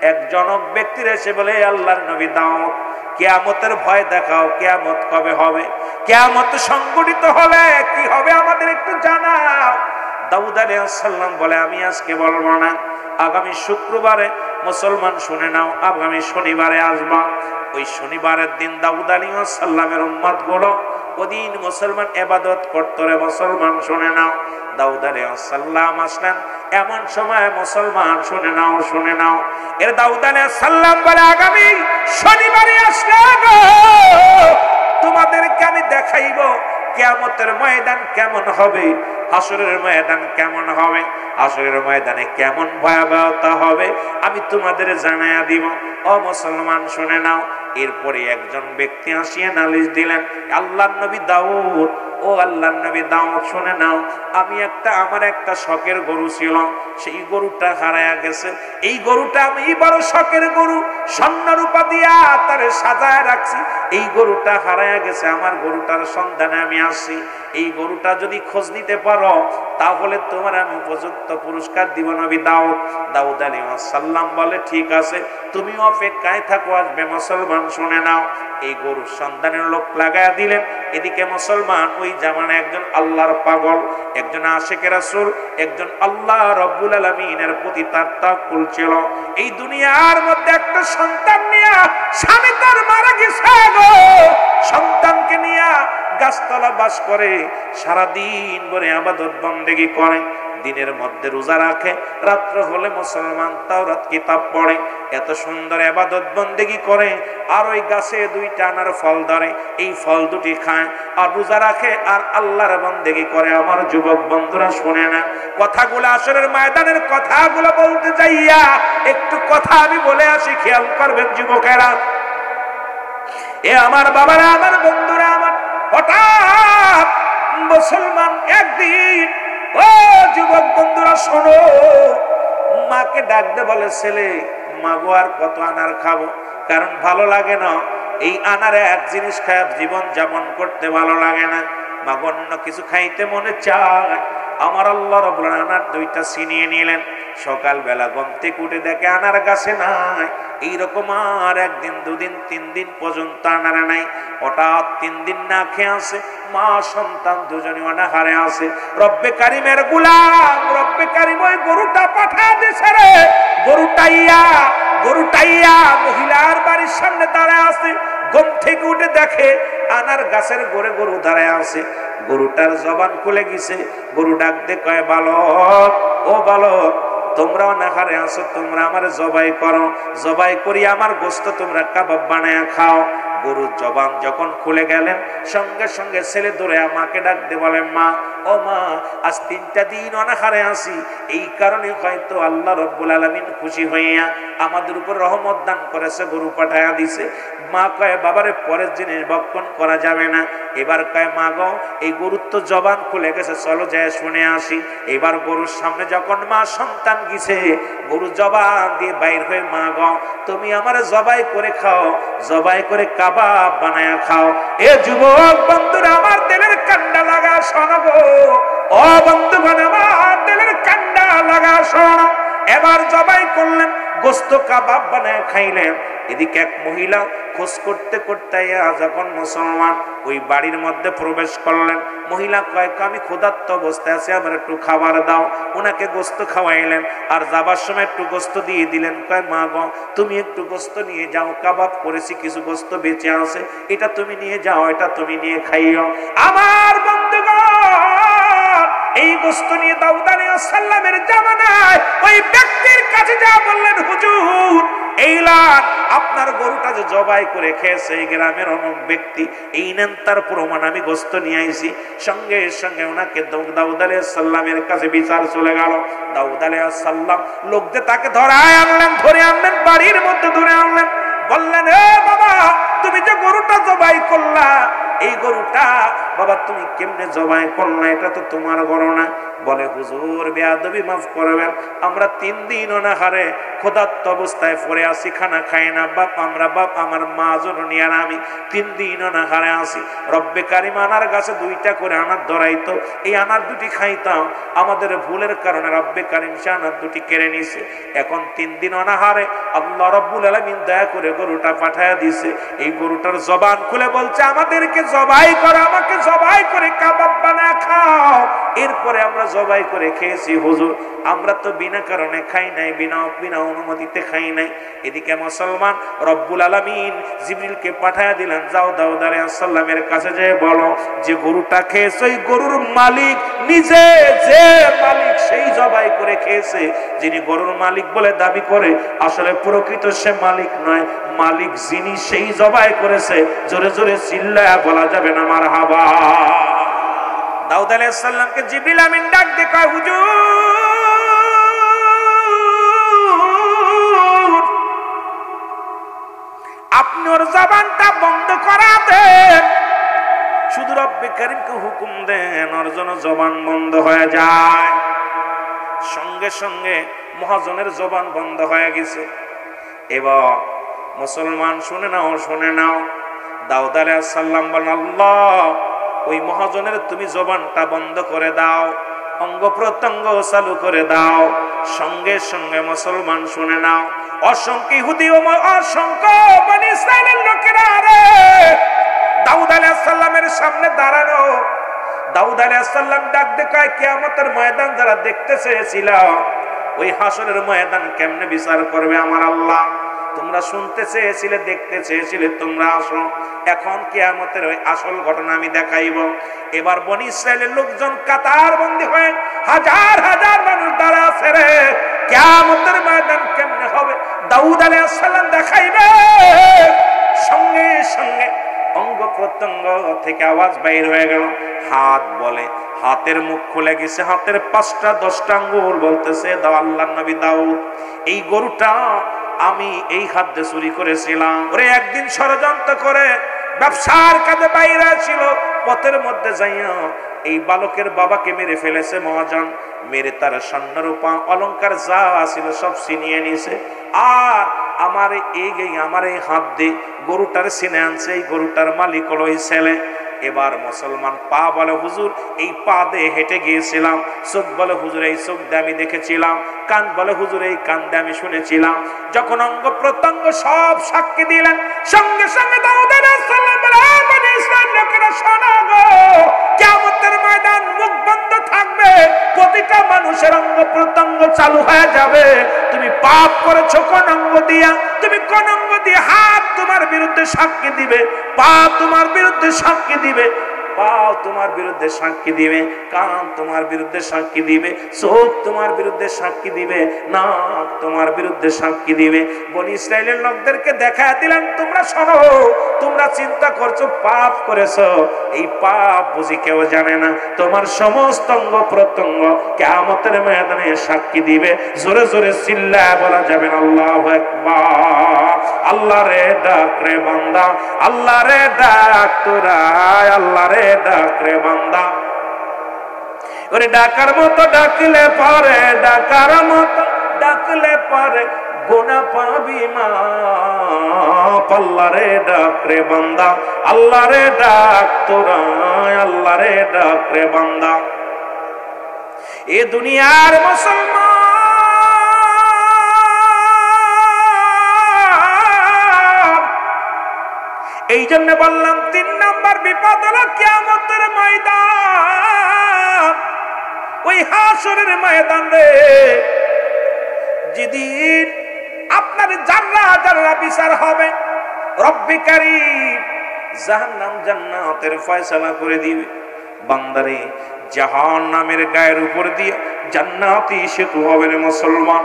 এক জনক ব্যক্তির এসে বলে আল্লাহর নবী দাউদ, কিয়ামতের ভয় দেখাও, কিয়ামত কবে হবে, কিয়ামত সংঘটিত হলে কি হবে আমাদের একটু জানাও। দাউদ আলাইহিস সালাম বলে আমি আজকে বলবো না, আগামী শুক্রবারে মুসলমান শুনে নাও, আগামী শনিবারে আসবা। ওই শনিবারের দিন দাউদ আলাইহিস সালামের উম্মত গুলো ওদিন মুসলমান ইবাদত করত রে। মুসলমান শুনে নাও, দাউদ আলাইহিস সালাম আসলেন এমন সময় মুসলমান শুনে নাও, শুনে নাও। এর দাউদ আলাইহিস সালাম বলে আগামী শনিবারে আসলে গো তোমাদেরকে আমি দেখাইবো কিয়ামতের ময়দান কেমন হবে, হাসরের ময়দান কেমন হবে, হাসরের ময়দানে কেমন ভয়াবহতা হবে আমি তোমাদের জানাইয়া দিব। ও মুসলমান শুনে নাও। এরপরে একজন ব্যক্তি আসিয়া নালিশ দিলেন, আল্লাহর নবী দাউদ, ও আল্লাহর নবী দাউদ শুনে নাও, আমি আমার একটা শখের গরু ছিল, সেই গরুটা হারায়া গেছে। এই গরুটা আমি বড় শখের গরু, স্বর্ণ রূপা দিয়া তারে সাজায় রাখছি। এই গরুটা হারায়া গেছে, আমার গরুটার সন্ধানে আমি আসছি। এই গরুটা যদি খোঁজ নিতে পারো তাহলে তোমার আমি উপযুক্ত পুরস্কার দিব নবী দাউদ। দাউদ আলাইহিস সালাম বলে ঠিক আছে, তুমি অপেক্ষায় থাকো, আসবে। মুসলমান শুনে নাও। এই গরুর সন্ধানের লোক লাগায়া দিলেন। এদিকে মুসলমান ওই জামানায় একজন আল্লাহর পাগল, একজন আশিকে রাসূল, একজন আল্লাহ রাব্বুল আলামিনের প্রতি তার তাওয়াক্কুল ছিল। এই দুনিয়ার মধ্যে একটা সন্তান নিয়া স্বামী তার মারা গেছে গো, সন্তানকে নিয়া গাছতলা বাস করে, সারাদিন ভরে ইবাদত বন্দেগী করে, দিনের মধ্যে রোজা রাখে, রাত্র হলে মুসলমান তাওরাত কিতাব পড়ে, এত সুন্দর ইবাদত বন্দেগী করে, আর ওই গাছে দুইটা আনার ফল ধরে, এই ফল দুটি খায় আর রোজা রাখে আর আল্লাহর বন্দেগী করে। আমার যুবক বন্ধুরা শুনে না কথাগুলো, আসরের ময়দানের কথাগুলো বলতে যাইয়া একটু কথা আমি বলে আসি, খেয়াল করবেন যুবকেরা। এ আমার বাবারা, আমার বন্ধুরা, আমার হঠাৎ মুসলমান একদিন, ও যুবক বন্ধুরা শোনো, মাকে ডাকতে বলে ছেলে, মাগো আর কত আনার খাবো, কারণ ভালো লাগে না এই আনারে এক জিনিস খায় জীবন যাপন করতে ভালো লাগে না, মাগো অন্য কিছু খাইতে মনে চায়। আমার আল্লাহ রাব্বুল আলামিন আনার দুইটা ছিনিয়ে নিলেন। সকালবেলা ঘুম থেকে উঠে দেখে আনার গাছে নাই। এইরকম আর একদিন, দুদিন, 3 দিন পর্যন্ত আনারে নাই। হঠাৎ 3 দিন না খেয়ে আছে, মা সন্তান দুজনে অনাহারে আছে। রব্বে কারিমের গোলাম, রব্বে কারিম ওই গরুটা পাঠা দিছে রে। গরুটাইয়া মহিলার বাড়ির সামনে দাঁড়ায় আছে। ঘুম থেকে উঠে দেখে আনার গাছের গোড়ে গরু দাঁড়ায় আছে। গরুটার জবান খুলে গেছে। গরু ডাক দে কয়, বালক, ও বালক, তোমরা অনাহারে আছো, তোমরা আমার জবাই করো, জবাই করি আমার গোশত তোমরা কাবাব বানায়া খাও। গরুর জবান যখন খুলে গেলেন, সঙ্গে সঙ্গে ছেলে দৌড়ে মাকে ডাক দিয়ে বলে, মা, ও মা, আজ 3টা দিন অনাহারে আসি, এই কারণে হয়তো আল্লাহ রাব্বুল আলামিন খুশি হইয়া আমাদের উপর রহমত দান করেছে, গরু পাঠায়া দিছে। মা কয়, বাবারে পরের জিনিস ভক্ষণ করা যাবে না। এবার কয়, মা গো, এই গরুর তো জবান খুলে গেছে, চলো যায় শুনে আসি। এবার গরুর সামনে যখন মা সন্তান গেছে, গরু জবান দিয়ে বাইর হয়ে, মা গো, তুমি আমার জবাই করে খাও, জবাই করে কাবাব বানায়া খাও। এ যুবক বন্ধুরা, আমার দিলের কান্ডা লাগা শোনো গো, ও বন্ধুগণ, আমার দিলের কান্ডা লাগা শোনো। এবার জবাই করলেন, গোশত কাবাব বানায় খাইলেন। এদিকে এক মহিলা খোঁজ করতে করতে যখন মুসলমান ওই বাড়ির মধ্যে প্রবেশ করলেন, মহিলা কয়, আমি ক্ষুধার্ত অবস্থায় আছি, আমার একটু খাবার দাও। ওনাকে গোশত খাওয়াইলেন, আর যাবার সময় একটু গোশত দিয়ে দিলেন। কয়, মা গো, তুমি একটু গোশত নিয়ে যাও, কাবাব করেছি, কিছু গোশত বেঁচে আছে, এটা তুমি নিয়ে যাও, এটা তুমি নিয়ে খাইও। আমার বন্ধুগণ, এই গোশত নিয়ে দাউদ আলাইহিস সালামের জামানায় ওই ব্যক্তির কাছে যা বললেন, হুজুর, এই লান আপনার গরুটা যে জবাই করে খেয়েছে এই গ্রামের অমুক ব্যক্তি, এই নেন তার প্রমাণ, আমি গোশত নিয়ে আইছি। সঙ্গে সঙ্গে ওনাকে দাউদ আলাইহিস সালামের কাছে বিচার চলে গেল। দাউদ আলাইহিস সালাম লোকদের তাকে ধরে আনলেন, বাড়ির মধ্যে ধরে আনলেন। বললেন, এ বাবা, তুমি যে গরুটা জবাই করলা, এই গরুটা বাবা তুমি কেমনে জবাই করলা, এটা তো তোমার গরু না। বলে, হুজুর, বেয়াদবি মাফ করবেন, আমরা 3 দিন অনাহারে ক্ষুধার্ত অবস্থায় পড়ে আসি, খানা খাই না বাপ, আমার মা জননী আর আমি 3 দিন অনাহারে আসি। রব্বে কারিম আনার গাছে 2টা করে আনার ধরাইতো, এই আনার 2টি খাইতাম, আমাদের ভুলের কারণে রব্বে কারিম সে আনার 2টি কেড়ে নিছে। এখন 3 দিন অনাহারে আল্লাহ রাব্বুল আলামিন দয়া করে গরুটা পাঠায়া দিছে। এই গরুটার জবান খুলে বলছে, আমাদেরকে জবাই করো, আমাকে জবাই করে কাবাব বানায় খাও। এরপরে আমরা জবাই করে খেয়েছি হুজুর, আমরা তো বিনা কারণে খাই নাই, বিনা অনুমতিতে খাই নাই। এদিকে মুসলমান রব্বুল আলামিন জিবরিলকে পাঠায়া দিলেন, যাও দাউদ আলাইহিস সালামের কাছে যেয়ে বলো যে গরুটা খেয়েছে ওই গরুর মালিক নিজে, যে মালিক সেই জবাই করে খেয়েছে। যিনি গরুর মালিক বলে দাবি করে আসলে প্রকৃত সে মালিক নয়, মালিক যিনি সেই জবাই করেছে। জোরে জোরে চিল্লায়া বলা যাবে না মারহাবা। দাউদ আলাইহিস সালামকে জিবরিল আমিন ডাক দিয়ে কয়, হুজুর আপনি ওর জবানটা বন্ধ করা দেন, শুধু রব্বে কারীমকে হুকুম দেন ওর যেন জবান বন্ধ হয়ে যায়। সঙ্গে সঙ্গে মহাজনের জবান বন্ধ হয়ে গেছে। এবার মুসলমান শুনে নাও, দাউদ আলাইহিস সালাম বলেন, আল্লাহ ওই মহাজনের তুমি জবানটা বন্ধ করে দাও, অঙ্গ প্রত্যঙ্গ চালু করে দাও। সঙ্গে সঙ্গে মুসলমান শুনে নাও, অসংখ্য ইহুদি ও অসংখ্য বনি ইসরাইলের লোকেরা রে দাউদ আলাইহিস সালামের সামনে দাঁড়ানো। দাউদ আলাইহিস সালাম ডাক দিয়ে কয়, কিয়ামতের ময়দান যারা দেখতে চেয়েছিল ওই হাসরের ময়দান কেমনে বিচার করবে আমার আল্লাহ? তোমরা শুনতে চেয়েছিলে, দেখতে চেয়েছিলে, তোমরা আসো, এখন কিয়ামতের ওই আসল ঘটনা আমি দেখাইব। এবার বনি ইসরাইলের লোকজন কাতার বন্দী হয়ে হাজার হাজার মানুষ দাঁড়া আছে রে, কিয়ামতের ময়দান কেমনে হবে দাউদ আলাইহিস সালাম দেখাইবে। সঙ্গে সঙ্গে অঙ্গ প্রত্যঙ্গ থেকে আওয়াজ বাইর হয়ে গেল, হাত বলে, হাতের মুখ খুলে গেছে, হাতের 5টা 10টা আঙ্গুল বলতেছে, দাও আল্লাহর নবী দাউদ এই গরুটা আমি এই হাত দিয়ে চুরি করেছিলাম। ওরে একদিন ষড়যন্ত্র করে ব্যবসার কাজে বাইরে ছিল, পথের মধ্যে যাইয়া এই বালকের বাবাকে মেরে ফেলেছে মহাজন, মেরে তার স্বর্ণ রূপা অলংকার যা ছিল সব ছিনিয়ে নিয়েছে। আর আমার এই হাত দিয়ে গরুটার ছিনে আনছে, এই গরুটার মালিক হলো এই ছেলে। এবার মুসলমান পা বলে, হুজুর এই পা দিয়ে হেঁটে গিয়েছিলাম। চোখ বলে, হুজুর এই চোখ দিয়ে আমি দেখেছিলাম। কান বলে, হুজুর এই কান দিয়ে আমি শুনেছিলাম। যখন অঙ্গ প্রত্যঙ্গ সব সাক্ষী দিলেন, সঙ্গে সঙ্গে দাউদ আলাইহিস সালাম বলে, বনি ইসরাইল লোকেরা শোনো গো, কিয়ামতের ময়দান মুখ বন্ধ থাকবে, প্রতিটা মানুষের অঙ্গ প্রত্যঙ্গ চালু হয়ে যাবে। তুমি পাপ করেছো কোন অঙ্গ দিয়া, তুমি কোন অঙ্গ দিয়ে, হাত তোমার বিরুদ্ধে সাক্ষী দিবে, পা তোমার বিরুদ্ধে সাক্ষী দিবে, পাও তোমার বিরুদ্ধে সাক্ষী দিবে, কান তোমার বিরুদ্ধে সাক্ষী দিবে, চোখ তোমার বিরুদ্ধে সাক্ষী দিবে, নাক তোমার বিরুদ্ধে সাক্ষী দিবে। বনি ইসরাইলের লোকদেরকে দেখায় দিলেন, তোমরা শোনো, তোমরা চিন্তা করছো পাপ করেছো, এই পাপ বুঝি কেউ জানে না। তোমার সমস্ত অঙ্গ প্রত্যঙ্গ কিয়ামতের ময়দানে সাক্ষী দিবে। জোরে জোরে চিল্লায় বলা যাবে না আল্লাহু আকবার। আল্লাহ রে ডাক রে বান্দা, আল্লাহ রে ডাক তোরা, আল্লাহ রে ডাক রে বান্দা। ওরে ডাকার মতো ডাকলে পারে, ডাকার মতো ডাকলে পারে, গুনাহ পাবি মাপ। আল্লাহ রে ডাক রে বান্দা, আল্লাহ রে ডাক তোরা, আল্লাহ রে ডাক রে বান্দা। এ দুনিয়ার মুসলমান এই জন্য বললাম 3 নাম্বার বিপদ হলো কিয়ামতের ময়দান, ওই হাসরের ময়দান রে, যেদিন আপনার জাররা জাররা বিচার হবে। রব্বে কারীম জাহান্নাম জান্নাতের ফয়সালা করে দিবে। বান্দারে জাহান্নামের গায়ের উপর দিয়ে জান্নাতি সেতু হবে রে মুসলমান,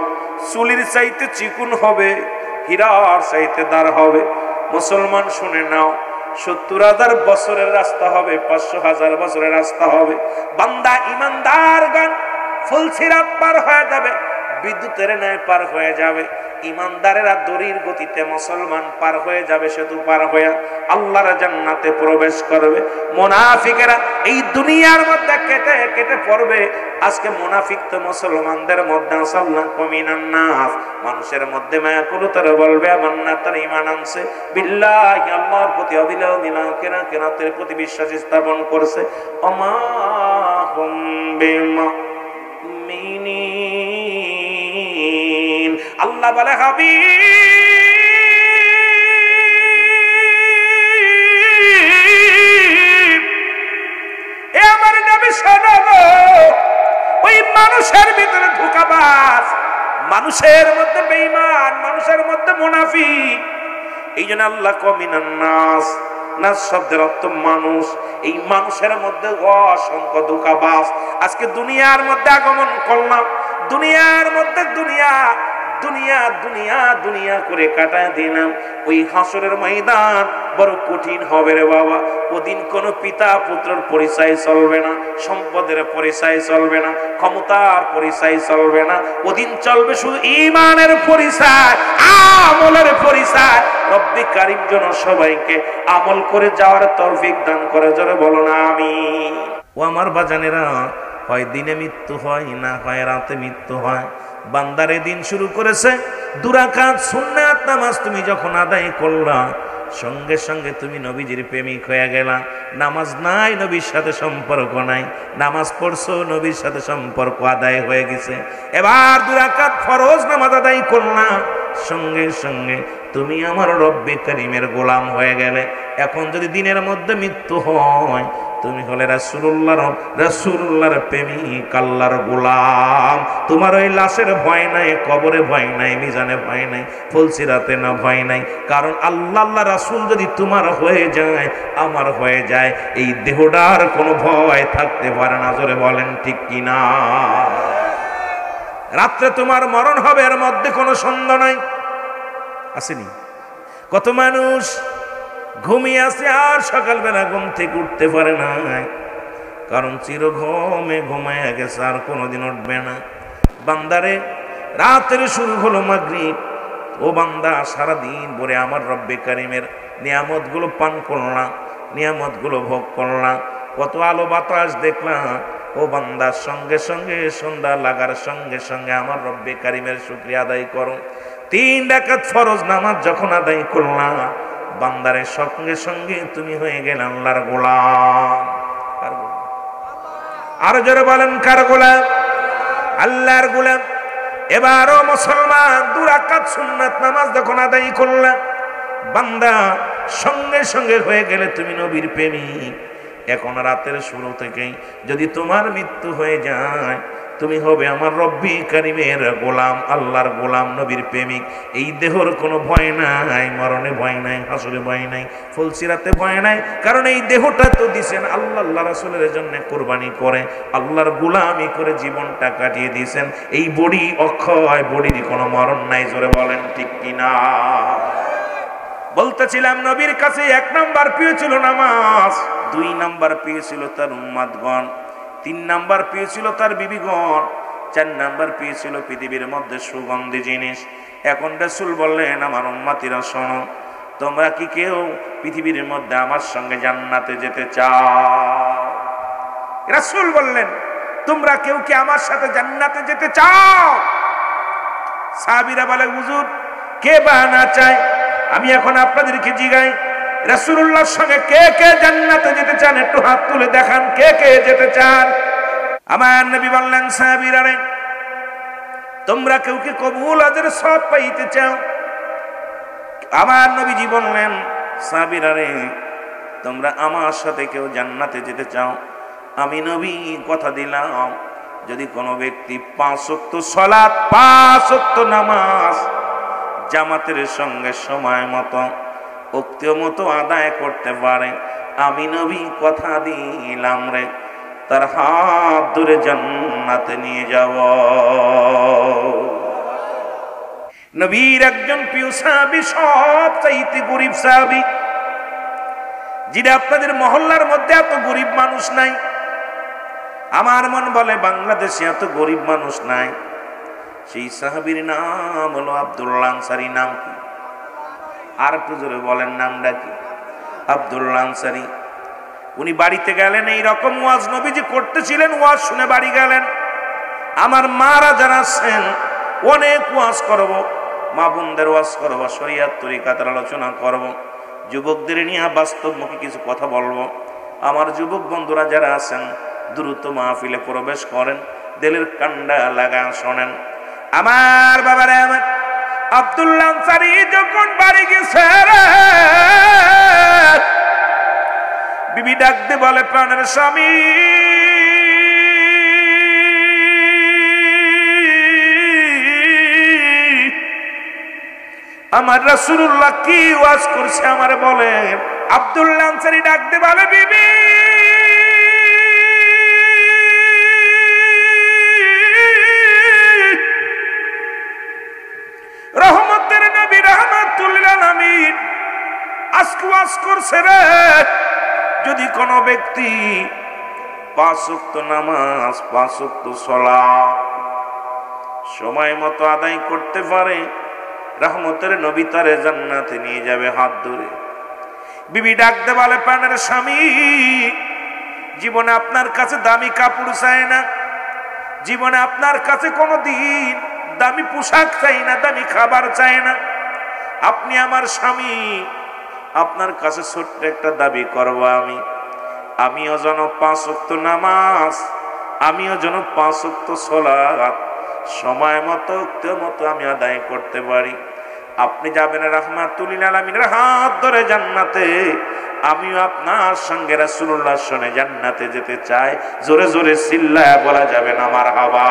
চুলির চাইতে চিকুন হবে, হীরার চাইতে দার হবে। মুসলমান শুনে নাও, 70,000 বছরের রাস্তা হবে, 500,000 বছরের রাস্তা হবে। বান্দা ইমানদারগণ ফুলসিরাত পার হয়ে যাবে, বিদ্যুতের ন্যায় পার হয়ে যাবে। ইমানদারেরা দড়ির গতিতে মুসলমান পার হয়ে যাবে, সেতু পার হয়ে আল্লাহর জান্নাতে প্রবেশ করবে। মুনাফিকেরা এই দুনিয়ার মধ্যে কেটে কেটে পড়বে। আজকে মুনাফিক তো মুসলমানদের মধ্যে সাল্লাল্লাহু মিনান নাস, মানুষের মধ্যে মায়া কুলুতারা বলবে আমান্না তার ঈমান আনছে, বিল্লাহি আল্লাহর প্রতি অবিলম্ব কেনাতের প্রতি বিশ্বাস স্থাপন করছে। আমা হুম বিমুমিনিন, আল্লাহ বলে হাবিব এ আমার নবী শোনো গো, ভিতরে ধোঁকাবাজ, মানুষের মধ্যে বেঈমান, মানুষের মধ্যে মুনাফিক। এই জন্য আল্লাহ কমিনান নাস, নাস শব্দের অর্থ মানুষ। এই মানুষের মধ্যে অসংখ্য ধোঁকাবাজ। আজকে দুনিয়ার মধ্যে আগমন করলাম, দুনিয়ার মধ্যে দুনিয়া দুনিয়া দুনিয়া দুনিয়া করে কাটায় দিলাম। ওই হাসরের ময়দান বড় কঠিন হবে রে বাবা। ওদিন কোন পিতা পুত্রের পরিচয় চলবে না, সম্পদের পরিচয় চলবে না, ক্ষমতার পরিচয় চলবে না। ওদিন চলবে শুধু ঈমানের পরিচয়, আমলের পরিচয়। রব্বি কারীম যেন সবাইকে আমল করে যাওয়ার তৌফিক দান করে, জোরে বলো না আমিন। ও আমার বাজানেরা, হয় দিনে মৃত্যু হয়, না হয় রাতে মৃত্যু হয়। বান্দারে দিন শুরু করেছে, 2 রাকাত সুন্নাত নামাজ তুমি যখন আদায় করলা, সঙ্গে সঙ্গে তুমি নবীজির প্রেমিক হয়ে গেলা। নামাজ নাই, নবীর সাথে সম্পর্ক নাই। নামাজ পড়ছো, নবীর সাথে সম্পর্ক আদায় হয়ে গেছে। এবার 2 রাকাত ফরজ নামাজ আদায় করলা, সঙ্গে সঙ্গে তুমি আমার রব্বে কারীমের গোলাম হয়ে গেলে। এখন যদি দিনের মধ্যে মৃত্যু হয়, তুমি হলে রাসূলুল্লাহর প্রেমিক, আল্লাহর গোলাম। তোমার ওই লাশের ভয় নাই, কবরে ভয় নাই, মিজানে ভয় নাই, ফুলসিরাতে না ভয় নাই। কারণ আল্লাহ রাসূল যদি তোমার হয়ে যায়, আমার হয়ে যায়, এই দেহটার কোনো ভয় থাকতে পারে না। জোরে বলেন ঠিক কিনা? রাত্রে তোমার মরণ হবে, এর মধ্যে কোনো সন্দেহ নাই। আসেনি? কত মানুষ ঘুমিয়ে আছে আর সকালবেলা ঘুম থেকে উঠতে পারে না, কারণ চির ঘুমে ঘুমায় গেছে, আর কোনোদিন উঠবে না। বান্দারে রাতের শুরু হলো মাগরিব, ও বান্দা সারাদিন ভরে আমার রব্বে কারীমের নিয়ামতগুলো পান করলাম, নিয়ামতগুলো ভোগ করলাম, কত আলো বাতাস দেখলাম। ও বান্দার সঙ্গে সঙ্গে সন্ধ্যা লাগার সঙ্গে সঙ্গে আমার রব্বে কারীমের শুকরিয়া আদায় করো। 3 রাকাত ফরজ নামাজ যখন আদায় করলাম, বান্দারের সঙ্গে সঙ্গে তুমি হয়ে গেলে আল্লাহর গোলাম। আরো জোরে বলেন, কার গোলাম? আল্লাহর গোলাম। এবারও মুসলমান 2 রাকাত সুন্নাত নামাজ যখন আদায় করলাম, বান্দা সঙ্গে সঙ্গে হয়ে গেলে তুমি নবীর প্রেমিক। এখন রাতের শুরু থেকেই যদি তোমার মৃত্যু হয়ে যায়, তুমি হবে আমার রব্বি কারীমের গোলাম, আল্লাহর গোলাম, নবীর প্রেমিক। এই দেহর কোনো ভয় নাই, মরণে ভয় নাই, হাসরে ভয় নাই, ফুলসিরাতে ভয় নাই। কারণ এই দেহটা তো দিছেন আল্লাহ রাসূলের জন্য কোরবানি করে, আল্লাহর গোলামি করে জীবনটা কাটিয়ে দিয়েছেন। এই বডি অক্ষয়, বডির কোনো মরণ নাই। জোরে বলেন ঠিক কিনা? বলতেছিলাম, নবীর কাছে 1 নাম্বার প্রিয় ছিল নামাজ, 2 নাম্বার প্রিয় ছিল তার উম্মতগণ, 3 নাম্বার প্রিয় ছিল তার বিবিগণ, 4 নাম্বার প্রিয় ছিল পৃথিবীর মধ্যে সুগন্ধি জিনিস। এখন রাসূল বললেন, আমার উম্মতিরা শোনো, তোমরা কি কেউ পৃথিবীর মধ্যে আমার সঙ্গে জান্নাতে যেতে চাও? রাসূল বললেন, তোমরা কেউ কি আমার সাথে জান্নাতে যেতে চাও? সাহাবীরা বলে, হুজুর কে বা না চায়? আমি এখন আপনাদেরকে জিগাই, রাসূলুল্লাহর সঙ্গে কে কে জান্নাতে যেতে চান? একটু হাত তুলে দেখান, কে কে যেতে চান? আমার নবী বললেন, সাহাবীরা রে, তোমরা কেউ কি কবুল হজের সওয়াব পাইতে চাও? আমার নবীজি বললেন, সাহাবীরা রে, তোমরা আমার সাথে কেউ জান্নাতে যেতে চাও? আমি নবী কথা দিলাম, যদি কোনো ব্যক্তি 5 ওয়াক্ত সালাত, 5 ওয়াক্ত নামাজ জামাতের সঙ্গে সময় মতো, উক্তীয় মতো আদায় করতে পারে, আমি নবী কথা দিলাম রে, তার হাত ধরে জান্নাতে নিয়ে যাব। নবীর একজন প্রিয় সাহাবী, সবচাইতে গরিব সাহাবী, যিনি আপনাদের মহল্লার মধ্যে এত গরিব মানুষ নাই। আমার মন বলে বাংলাদেশে এত গরিব মানুষ নাই। সেই সাহাবীর নাম হলো আব্দুল্লাহ আনসারী। নাম কি? আর একটু জোরে বলেন, নামটা কি? আব্দুল্লাহ আনসারী। উনি বাড়িতে গেলেন, এই রকম ওয়াজ নবীজি করতেছিলেন, ওয়াজ শুনে বাড়ি গেলেন। আমার মারা যারা আছেন, অনেক ওয়াজ করব, মা বোনদের ওয়াজ করব, শরীয়ত তরিকাতের আলোচনা করব, যুবকদের নিয়ে বাস্তবমুখী কিছু কথা বলবো। আমার যুবক বন্ধুরা যারা আছেন, দ্রুত মাহফিলে প্রবেশ করেন, দিলের কান্ডা লাগা শোনেন। আমার বাবারে, আমার আব্দুল্লাহ আনসারী যখন বাড়ি গেছে, বিবি ডাকতে বলে, প্রাণের স্বামী আমার রাসূলুল্লাহ কি ওয়াজ করছে আমারে বলেন। আব্দুল্লাহ আনসারী ডাকতে বলে, বিবি রহমতের নবী রাহমাতুল লিল আলামিন আজকে ওয়াজ করছে রে, যদি কোন ব্যক্তি 5 ওয়াক্ত নামাজ 5 ওয়াক্ত সালাত সময় মতো আদায় করতে পারে, রহমতের নবী তারে জান্নাতে নিয়ে যাবে হাত ধরে। বিবি ডাকতে বলে, প্রাণের স্বামী, জীবনে আপনার কাছে দামি কাপড় চাই না, জীবনে আপনার কাছে কোনোদিন দামি পোশাক চাই না, দামি খাবার চাই না। আপনি আমার স্বামী, আপনার কাছে ছোট্ট একটা দাবি করব, আমিও যেন 5 ওয়াক্ত নামাজ, আমিও যেন 5 ওয়াক্ত সালাত সময় মতো আমি আদায় করতে পারি। আপনি যাবেন রাহমাতুল লিল আলামিনের হাত ধরে জান্নাতে, আমিও আপনার সঙ্গে রাসূলুল্লাহর সঙ্গে জান্নাতে যেতে চাই। জোরে জোরে চিল্লায়া বলা যাবে না মারহাবা।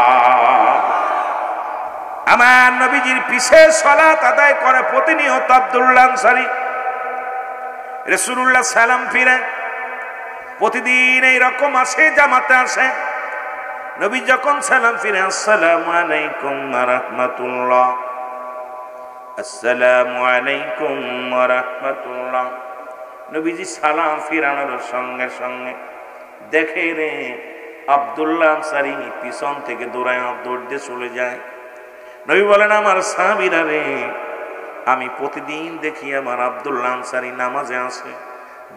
আমার নবীজির পিছে সালাত আদায় করে প্রতিনিয়ত আব্দুল্লাহ আনসারী। রাসূলুল্লাহ সালাম ফিরে প্রতিদিন এই রকম আসে, জামাতে আসে। নবী যখন সালাম ফিরে, আসসালামু আলাইকুম ওয়া রাহমাতুল্লাহ, আসসালামু আলাইকুম ওয়া রাহমাতুল্লাহ। নবীজি সালাম ফিরানোর সঙ্গে সঙ্গে দেখে রে আব্দুল্লাহ আনসারী পিছন থেকে দৌড় দিয়ে চলে যায়। নবী বলেন, আমার সাহাবীরা রে, আমি প্রতিদিন দেখি আমার আব্দুল্লাহ আনসারী নামাজে আসে,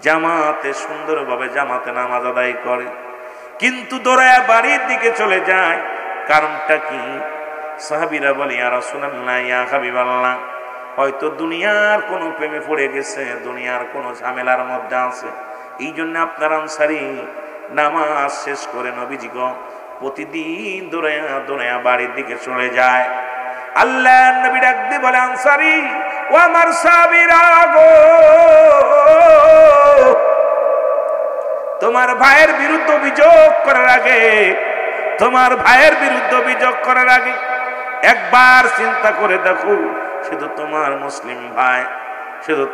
জামাতে সুন্দরভাবে জামাতে নামাজ আদায় করে, কিন্তু দৌড়ায়া বাড়ির দিকে চলে যায়। কারণটা কি? সাহাবীরা বলে, ইয়া রাসূলুল্লাহ, ইয়া হাবিবাল্লাহ, হয়তো দুনিয়ার কোনো প্রেমে পড়ে গেছে, দুনিয়ার কোনো ঝামেলার মধ্যে আছে, এই জন্য আপনার আনসারী নামাজ শেষ করে নবীজিগো প্রতিদিন দৌড়ায়া বাড়ির দিকে চলে যায়। আল্লাহ নবী ডাকতে বলে, আনসারী ও আমার সাহাবীরা গো, তোমার ভাইয়ের বিরুদ্ধে অভিযোগ করার আগে, তোমার ভাইয়ের বিরুদ্ধে অভিযোগ করার আগে একবার চিন্তা করে দেখো, শুধু তোমার মুসলিম ভাই, শুধু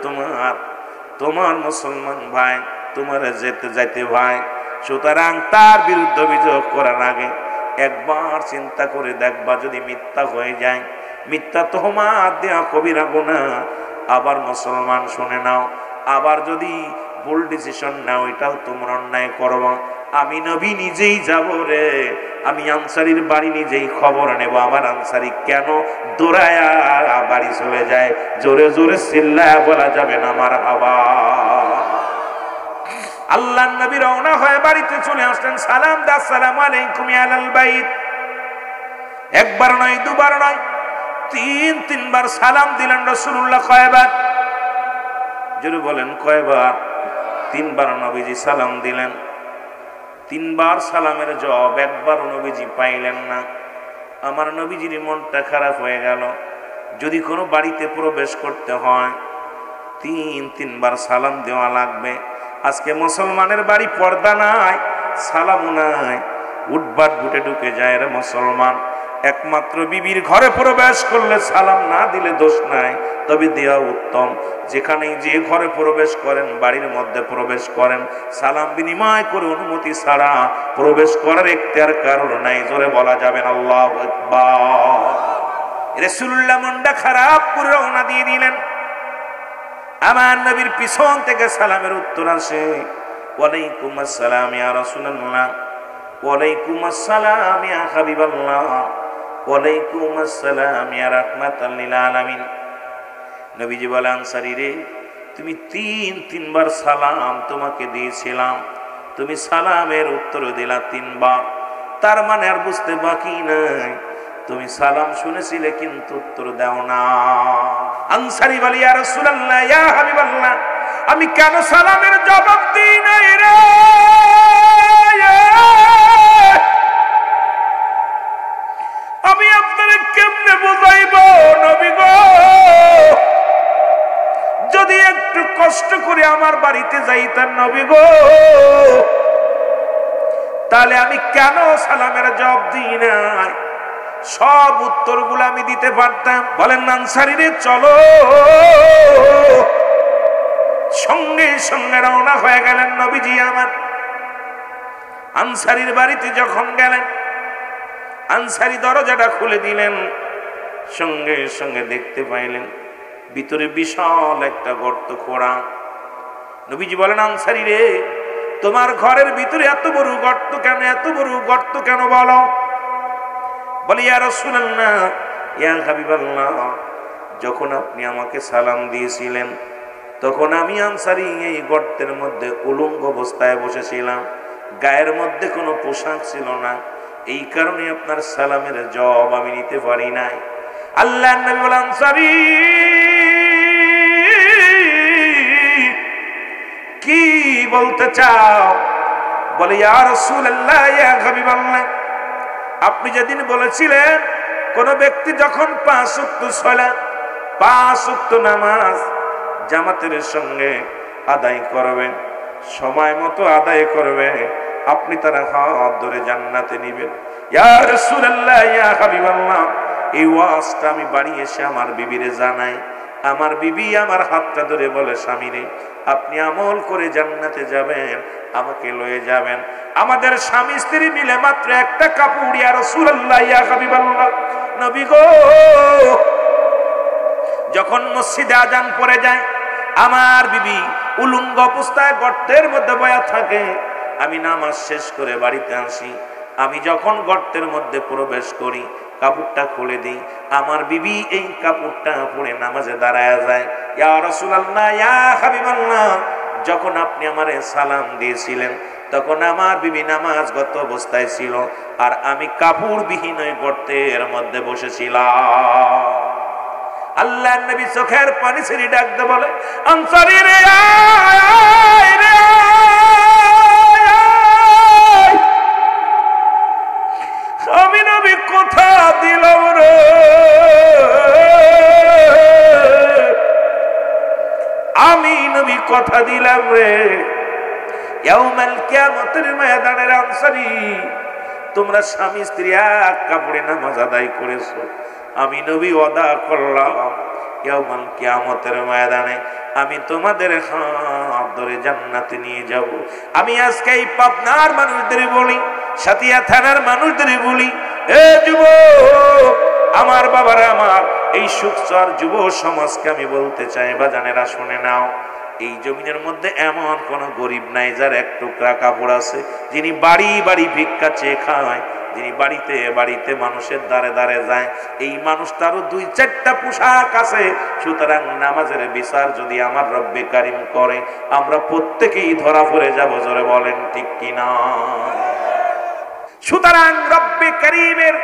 তোমার মুসলমান ভাই, তোমার যাইতে ভাই, সুতরাং তার বিরুদ্ধে অভিযোগ করার আগে একবার চিন্তা করে দেখবা, যদি মিথ্যা হয়ে যায়, মিথ্যা তোহমাত দেয়া কবিরা গুনাহ। আবার মুসলমান শুনে নাও, আবার যদি ভুল ডিসিশন নাও, এটাও তোমরা অন্যায় করবা। আমি নবী নিজেই যাব রে, আমি আনসারীর বাড়ি নিজেই খবর নেব, আমার আনসারী কেন দৌড়ায়া বাড়ি চলে যায়। জোরে জোরে চিল্লায়া বলা যাবে না মারহাবা। আল্লাহর নবী রওনা হয়ে বাড়িতে চলে আসলেন। সালাম দা, আসসালামু আলাইকুম ইয়া আহলাল বাইত। একবার নয়, দুবার নয়, তিনবার সালাম দিলেন রাসূলুল্লাহ। কয়বার? জোরে বলেন, কয়বার? 3 বার নবীজি সালাম দিলেন। 3 বার সালামের জবাব একবার নবীজি পাইলেন না। আমার নবীজির মনটা খারাপ হয়ে গেল। যদি কোনো বাড়িতে প্রবেশ করতে হয় 3 বার সালাম দেওয়া লাগবে। আজকে মুসলমানের বাড়ি পর্দা নাই, সালামও নাই, উঠবাট বুটে ঢুকে যায় রে মুসলমান। একমাত্র বিবির ঘরে প্রবেশ করলে সালাম না দিলে দোষ নাই, তবে দেওয়া উত্তম। যেখানেই যে ঘরে প্রবেশ করেন, বাড়ির মধ্যে প্রবেশ করেন, সালাম বিনিময় করে অনুমতি ছাড়া প্রবেশ করার এখতিয়ার কারণ নাই। জোরে বলা যাবেন আল্লাহু আকবার। রাসূলুল্লাহ মনটা খারাপ করে রওনা দিয়ে দিলেন। আমার নবীর পিছন থেকে সালামের উত্তর আসে, ওয়ালাইকুম আসসালাম ইয়া রাসূলুল্লাহ, ওয়ালাইকুম আসসালাম ইয়া হাবিবাল্লাহ, ওয়ালাইকুম আসসালাম ইয়া রাহমাতাল লিল আলামিন। নবীজি বলে, আনসারী রে, তুমি 3 বার সালাম তোমাকে দিয়েছিলাম, তুমি সালামের উত্তর দিলা 3 বার, তার মানে আর বুঝতে বাকি নাই, তুমি সালাম শুনেছিলে কিন্তু উত্তর দাও না। আনসারী বলে, ইয়া রাসূলুল্লাহ, ইয়া হাবিবাল্লাহ, আমি কেন সালামের জবাব দিই নাই রে? আমি আপনারে কেমনে বুঝাইব নবী গো? যদি একটু কষ্ট করে আমার বাড়িতে যাইতেন নবী গো, তাহলে আমি কেন সালামের জবাব দিই নাই? সব উত্তরগুলো আমি দিতে পারতাম। বলেন আনসারীরে চলো, সঙ্গে সঙ্গে রওনা হয়ে গেলেন নবীজি আমার। আনসারীর বাড়িতে যখন গেলেন, আনসারী দরজাটা খুলে দিলেন, সঙ্গে সঙ্গে দেখতে পাইলেন ভিতরে বিশাল একটা গর্ত খোঁড়া। নবীজি বলেন আনসারী রে, তোমার ঘরের ভিতরে এত বড় গর্ত কেন, এত বড় গর্ত কেন বলো? বলে ইয়া রাসূলুল্লাহ, ইয়া হাবিবাল্লাহ, যখন আপনি আমাকে সালাম দিয়েছিলেন তখন আমি আনসারী এই গর্তের মধ্যে উলঙ্গ অবস্থায় বসেছিলাম, গায়ের মধ্যে কোনো পোশাক ছিল না, এই কারণে আপনার সালামের জবাব আমি নিতে পারি নাই। আল্লাহর নবী বলেন আনসারী কি বলতে চাও? বলে ইয়া রাসূলুল্লাহ, ইয়া হাবিবাল্লাহ, আপনি যেদিন বলেছিলেন কোন ব্যক্তি যখন 5 ওয়াক্ত সালাত, 5 ওয়াক্ত নামাজ জামাতের সঙ্গে আদায় করবেন, সময় মতো আদায় করবে, আপনি তার হাত ধরে জান্নাতে নিবেন। ইয়া রাসূলুল্লাহ, ইয়া হাবিবাল্লাহ, এই ওয়াজটা আমি বাড়ি এসে আমার বিবিরে জানাই। আমার বিবি আমার হাতটা ধরে বলে স্বামী রে, আপনি আমল করে জান্নাতে যাবেন, আমাকে লয়ে যাবেন। আমাদের স্বামী স্ত্রী মিলে মাত্র একটা কাপড়। ইয়া রাসূলুল্লাহ, ইয়া হাবিবাল্লাহ, নবী গো, যখন মসজিদে আজান পড়ে যায় আমার বিবি উলঙ্গ অবস্থায় গর্তের মধ্যে বয়া থাকে। আমি নামাজ শেষ করে বাড়িতে আসি, আমি যখন গর্তের মধ্যে প্রবেশ করি কাপড়টা খুলে দিই, আমার বিবি এই কাপড়টা পরে নামাজে দাঁড়ায় যায়। ইয়া রাসূলুল্লাহ, ইয়া হাবিবাল্লাহ, যখন আপনি আমারে সালাম দিয়েছিলেন তখন আমার বিবি নামাজগত অবস্থায় ছিল আর আমি কাপড়বিহীন ওই গর্তের মধ্যে বসেছিলাম। আল্লাহর নবী চোখের পানি ছেড়ে ডাকতে বলে আনসারী রে, আয় রে, আমি নবী কথা দিলাম রে, আমি নবী কথা দিলাম রে, ইয়াউমাল কিয়ামতের ময়দানের আনসারী, তোমরা স্বামী স্ত্রী এক কাপড়ে নামাজ আদায় করেছো, আমি নবী ওয়াদা করলাম ইয়াউমাল কিয়ামতের ময়দানে আমি তোমাদের হাত ধরে জান্নাতে নিয়ে যাব। আমি আজকে এই পাবনার মানুষদের বলি, সাতিয়া থানার মানুষদের বলি, এ যুবক, আমার বাবারা, আমার এই সুখচর যুব সমাজকে আমি বলতে চাই, বাজানেরা শুনে নাও, এই জমিনের মধ্যে এমন কোন গরিব নাই যার এক টুকরা কাপড় আছে, যিনি বাড়ি বাড়ি ভিক্ষা চেয়ে খায়, যিনি বাড়িতে বাড়িতে মানুষের দ্বারে দ্বারে যায়, এই মানুষটারও 2-4টা পোশাক আছে। সুতরাং নামাজের বিচার যদি আমার রব্বে কারিম করে আমরা প্রত্যেকেই ধরা পড়ে যাব। জোরে বলেন ঠিক কিনা? সুতরাং রব্বে কারিমের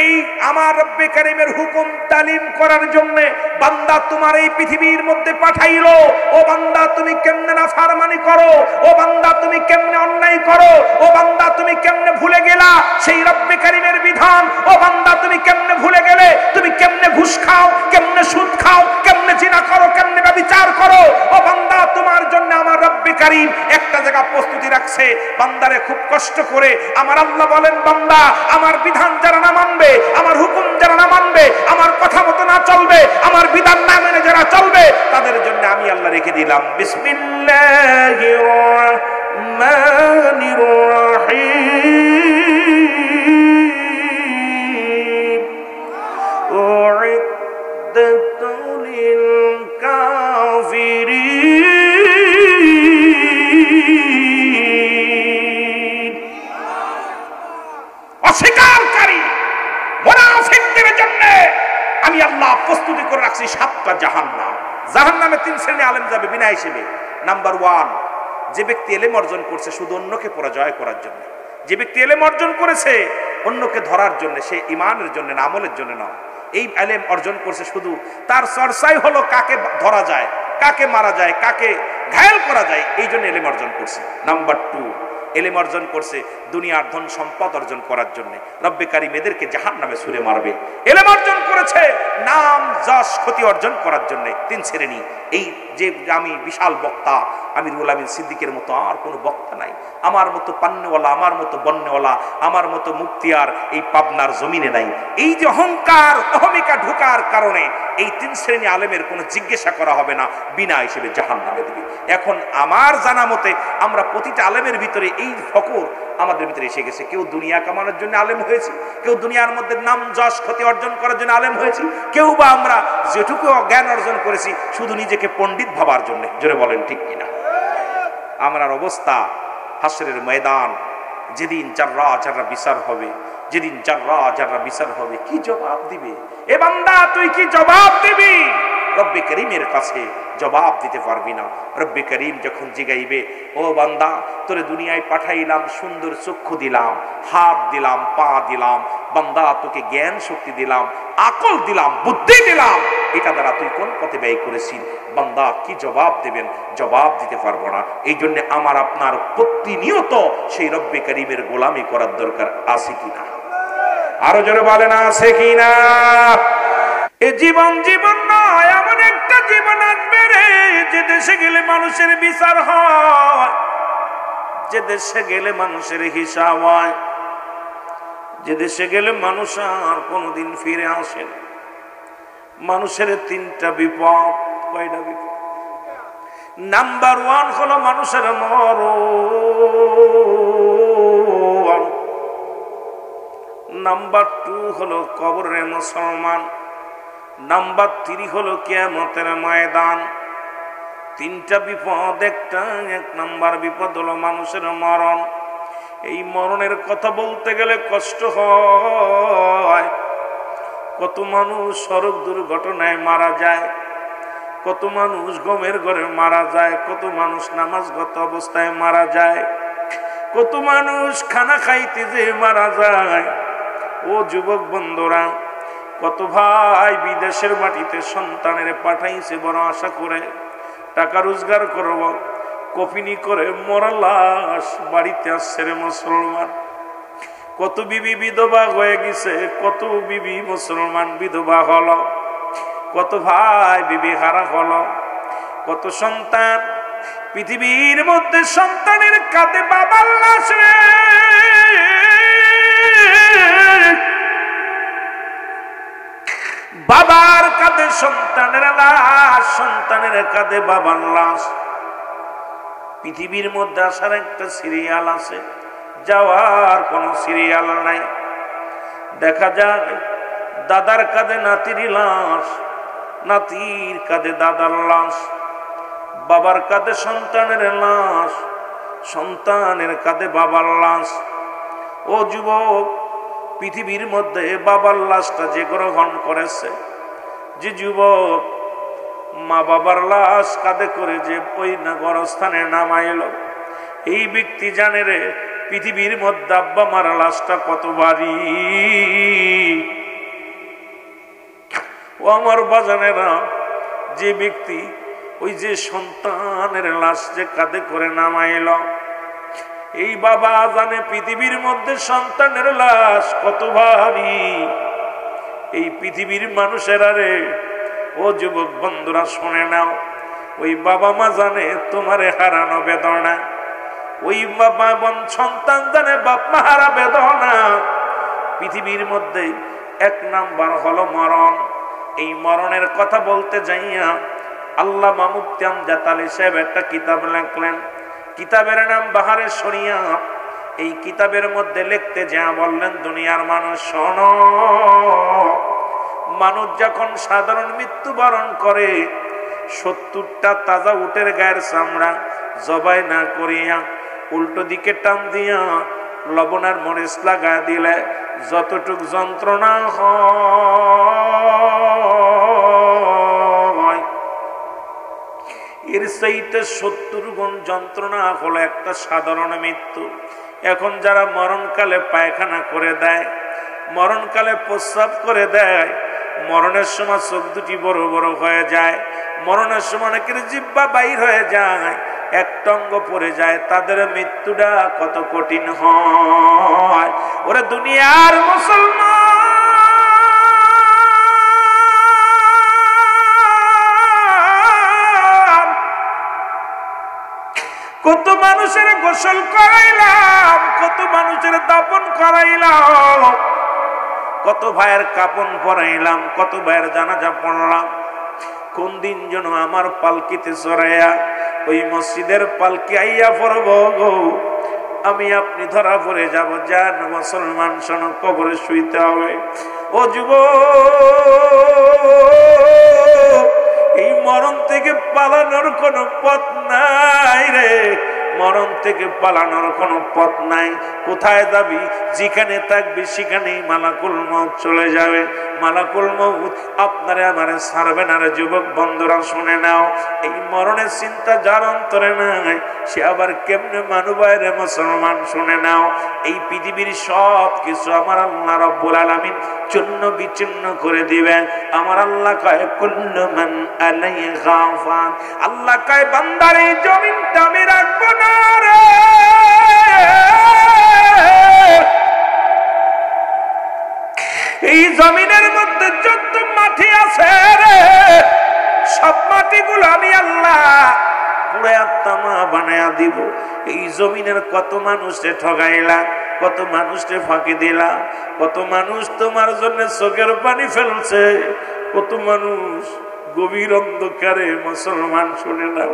এই আমার রব্বে কারিমের হুকুম তালিম করার জন্য বান্দা তোমার এই পৃথিবীর মধ্যে পাঠাইলো। ও বান্দা, তুমি কেমনে নাফরমানি করো, ও বান্দা তুমি কেমনে অন্যায় করো, ও বান্দা তুমি কেমনে ভুলে গেলা সেই রব্বে কারিমের বিধান, ও বান্দা তুমি কেমনে ভুলে গেলে, তুমি কেমনে ঘুষ খাও, কেমনে সুদ খাও, কেমনে জিনা করো, কেমনে ব্যভিচার করো। ও বান্দা, তোমার জন্য আমার রব্বে কারিম একটা জায়গা প্রস্তুতি রাখছে। বান্দারে খুব কষ্ট করে আমার আল্লাহ বলেন, বান্দা আমার বিধান যারা না মানবে, আমার হুকুম যারা না মানবে, আমার কথা মতো না চলবে, আমার বিধান না মেনে যারা চলবে, তাদের জন্য আমি আল্লাহ রেখে দিলাম বিসমিল্লাহির রাহমানির রাহিম, উইদ্দাত লিল কাফিরিন। অস্বীকারকারী মুনাফিকদের জন্য আমি আল্লাহ প্রস্তুতি করে রাখছি 7টা জাহান্নাম। জাহান্নামে 3 শ্রেণী আলেম যাবে বিনা হিসেবে। নাম্বার 1, যে ব্যক্তি ইলম অর্জন করছে শুধু অন্যকে পরাজয় করার জন্য, যে ব্যক্তি ইলম অর্জন করেছে অন্যকে ধরার জন্য, সে ঈমানের জন্য না, আমলের জন্য না। এই ইলম অর্জন করছে শুধু তার চর্চাই হলো কাকে ধরা যায়, কাকে মারা যায়, কাকে ঘায়েল করা যায়, এই জন্য ইলম অর্জন করছে। নাম্বার 2, ইলম অর্জন করছে দুনিয়ার ধন সম্পদ অর্জন করার জন্য, রব্বে কারিম এদেরকে জাহান্নামে ছুঁড়ে মারবে। ইলম অর্জন করেছে নাম যশ খ্যাতি অর্জন করার জন্য। 3 শ্রেণী। এই যে আমি বিশাল বক্তা, আমিরুল আমিন সিদ্দিকের মতো আর কোনো বক্তা নাই, আমার মতো পান্নেওয়ালা, আমার মতো বন্যওয়ালা, আমার মতো মুক্তিয়ার এই পাবনার জমিনে নাই। এই যে অহংকার অহমিকা ঢোকার কারণে এই 3 শ্রেণী আলেমের কোনো জিজ্ঞাসা করা হবে না, বিনা হিসেবে জাহান্নামে দিবে। এখন আমার জানা মতে আমরা প্রতিটা আলেমের ভিতরে এই ফকর আমাদের ভিতরে এসে গেছে। কেউ দুনিয়া কামানোর জন্য আলেম হয়েছে, কেউ দুনিয়ার মধ্যে নাম যশ খ্যাতি অর্জন করার জন্য আলেম হয়েছে, কেউ বা আমরা যেটুকু জ্ঞান অর্জন করেছি শুধু নিজেকে পণ্ডিত ভাবার জন্য। জোরে বলেন ঠিক কিনা? আমরার অবস্থা হাসরের ময়দান, যেদিন জাররা জাররা বিচার হবে, যেদিন জাররা জাররা বিচার হবে, কি জবাব দিবে? এ বান্দা তুই কি জবাব দিবি? রব্বে করিমের কাছে জবাব দিতে পারবি না। রব্বে করিম যখন জিগাইবে, ও বান্দা তোরে দুনিয়ায় পাঠাইলাম, সুন্দর চক্ষু দিলাম, হাত দিলাম, পা দিলাম, বান্দা তোকে জ্ঞান শক্তি দিলাম, আকল দিলাম, বুদ্ধি দিলাম, এটা দ্বারা তুই কোন পথে ব্যয় করেছিস? বান্দা কি জবাব দেবেন? জবাব দিতে পারবো না। এই জন্য আমার আপনার প্রতিনিয়ত সেই রব্বে করিমের গোলামি করার দরকার আছে কিনা? আরো জোরে বলেন আছে কিনা? এ জীবন জীবন নয়, এমন একটা জীবন আসবে রে যে দেশে গেলে মানুষের বিচার হয়, যে দেশে গেলে মানুষের হিসাব হয়, যে দেশে গেলে মানুষ আর কোনোদিন ফিরে আসে না। মানুষের 3টা বিপদ। কয়টা বিপদ? নাম্বার 1 হলো মানুষের মরণ, নাম্বার 2 হলো কবরের মুসলমান, নাম্বার 3 হলো কিয়ামতের ময়দান। 3টা বিপদ। এক নাম্বার বিপদ হলো মানুষের মরণ। এই মরণের কথা বলতে গেলে কষ্ট হয়। কত মানুষ সড়ক দুর্ঘটনায় মারা যায়, কত মানুষ গমের ঘরে মারা যায়, কত মানুষ নামাজগত অবস্থায় মারা যায়, কত মানুষ খানা খাইতে যে মারা যায়। ও যুবক বন্ধুরা, কত ভাই বিদেশের মাটিতে সন্তানের পাঠাইছে বড় আশা করে, টাকা রোজগার করব, কফিনি করে মরা লাশ বাড়িতে আসছে রে মুসলমান। কত বিবি বিধবা হয়ে গেছে, কত বিবি মুসলমান বিধবা হলো, কত ভাই বিবি হারা হলো, কত সন্তান পৃথিবীর মধ্যে সন্তানের কাঁধে বাবার লাশ রে। বাবার কাঁধে সন্তানের লাশ, সন্তানের কাঁধে বাবার লাশ। পৃথিবীর মধ্যে আসার একটা সিরিয়াল আছে, যাওয়ার কোন সিরিয়াল নাই। দেখা যায় দাদার কাঁধে নাতির লাশ, নাতির কাঁধে দাদার লাশ, বাবার কাঁধে সন্তানের লাশ, সন্তানের কাঁধে বাবার লাশ। ও যুবক, পৃথিবীর মধ্যে বাবার লাশটা যে গ্রহণ করেছে, যে যুবক মা বাবার লাশ কাঁধে করে যে ওই গরস্থানে নামাইল, এই ব্যক্তি জানে রে পৃথিবীর মধ্যে আব্বা মার লাশটা কত ভারী। ও আমার বাজানেরা, যে ব্যক্তি ওই যে সন্তানের লাশ যে কাঁধে করে নামাইল, এই বাবা জানে পৃথিবীর মধ্যে সন্তানের লাশ কত ভারী। এই পৃথিবীর মানুষেরা রে, ও যুবক বন্ধুরা শুনে নাও, ওই বাবা মা জানে তোমারে হারানো বেদনা, ওই বাবা সন্তান জানে বাপ মা হারা বেদনা। পৃথিবীর মধ্যে 1 নাম্বার হলো মরণ। এই মরণের কথা বলতে যাইয়া আল্লামা মুফতি আমজাদ আলী সাহেব একটা কিতাব লিখলেন, কিতাবের নাম বাহারে শরিয়াত। এই কিতাবের মধ্যে লিখতে যা বললেন, দুনিয়ার মানুষ শোনো, মানুষ যখন সাধারণ মৃত্যুবরণ করে 70টা তাজা উটের গায়ের চামড়া জবাই না করিয়া উল্টো দিকে টান দিয়া লবণের মরিচ লাগা দিলে যতটুক যন্ত্রণা হয়, এর চাইতে 70 গুণ যন্ত্রণা হলো একটা সাধারণ মৃত্যু। এখন যারা মরণকালে পায়খানা করে দেয়, মরণকালে প্রস্রাব করে দেয়, মরণের সময় চোখ দুটি বড় বড় হয়ে যায়, মরণের সময় অনেকের জিহ্বা বাইর হয়ে যায়, একটা অঙ্গ পড়ে যায়, তাদের মৃত্যুটা কত কঠিন হয়। ওরে দুনিয়ার মুসলমান, মানুষের গোসল করাইলাম, কত মানুষের দাপন করাইলাম, কত ভাইয়ের কাপন পরাইলাম, কত ভাইয়ের জানাজা পড়লাম। কোন দিন যেন আমার পালকিতে চড়াইয়া ওই মসজিদের পালকি আইয়া পড়ব গো, আমি আপনি ধরা পড়ে যাব। যান মুসলমান শোনো, কবরে শুইতে হবে। ও যুবক, এই মরণ থেকে পালানোর কোনো পথ নাই রে, মরণ থেকে পালানোর কোনো পথ নাই। কোথায় যাবি? যেখানে থাকবি সেখানেই মালাকুল মউত চলে যাবে। মালাকুল মউত আপনারে আমারে ছাড়বে না রে যুবক বন্ধুরা, শুনে নাও। এই মরণের চিন্তা যার অন্তরে নাই সে আবার কেমনে মানুবায় রে মুসলমান, শুনে নাও। এই পৃথিবীর সব কিছু আমার আল্লাহ রাব্বুল আলামিন চূর্ণ বিচূর্ণ করে দিবেন। আমার আল্লাহ কয় কুল্লু মান আলাইহা ফান, আল্লাহ কয় বান্দার এই জমিনটা আমি রাখবো না রে। এই জমিনের মধ্যে যত মাটি আছে রে, সব মাটিগুলো আমি আল্লাহ পুড়ায়া তামা বানায়া দিব। এই জমিনের কত মানুষে ঠগাইলা, কত মানুষকে ফাঁকি দিলা, কত মানুষ তোমার জন্য চোখের পানি ফেলছে, কত মানুষ গভীর অন্ধকারে মুসলমান, শুনে নাও,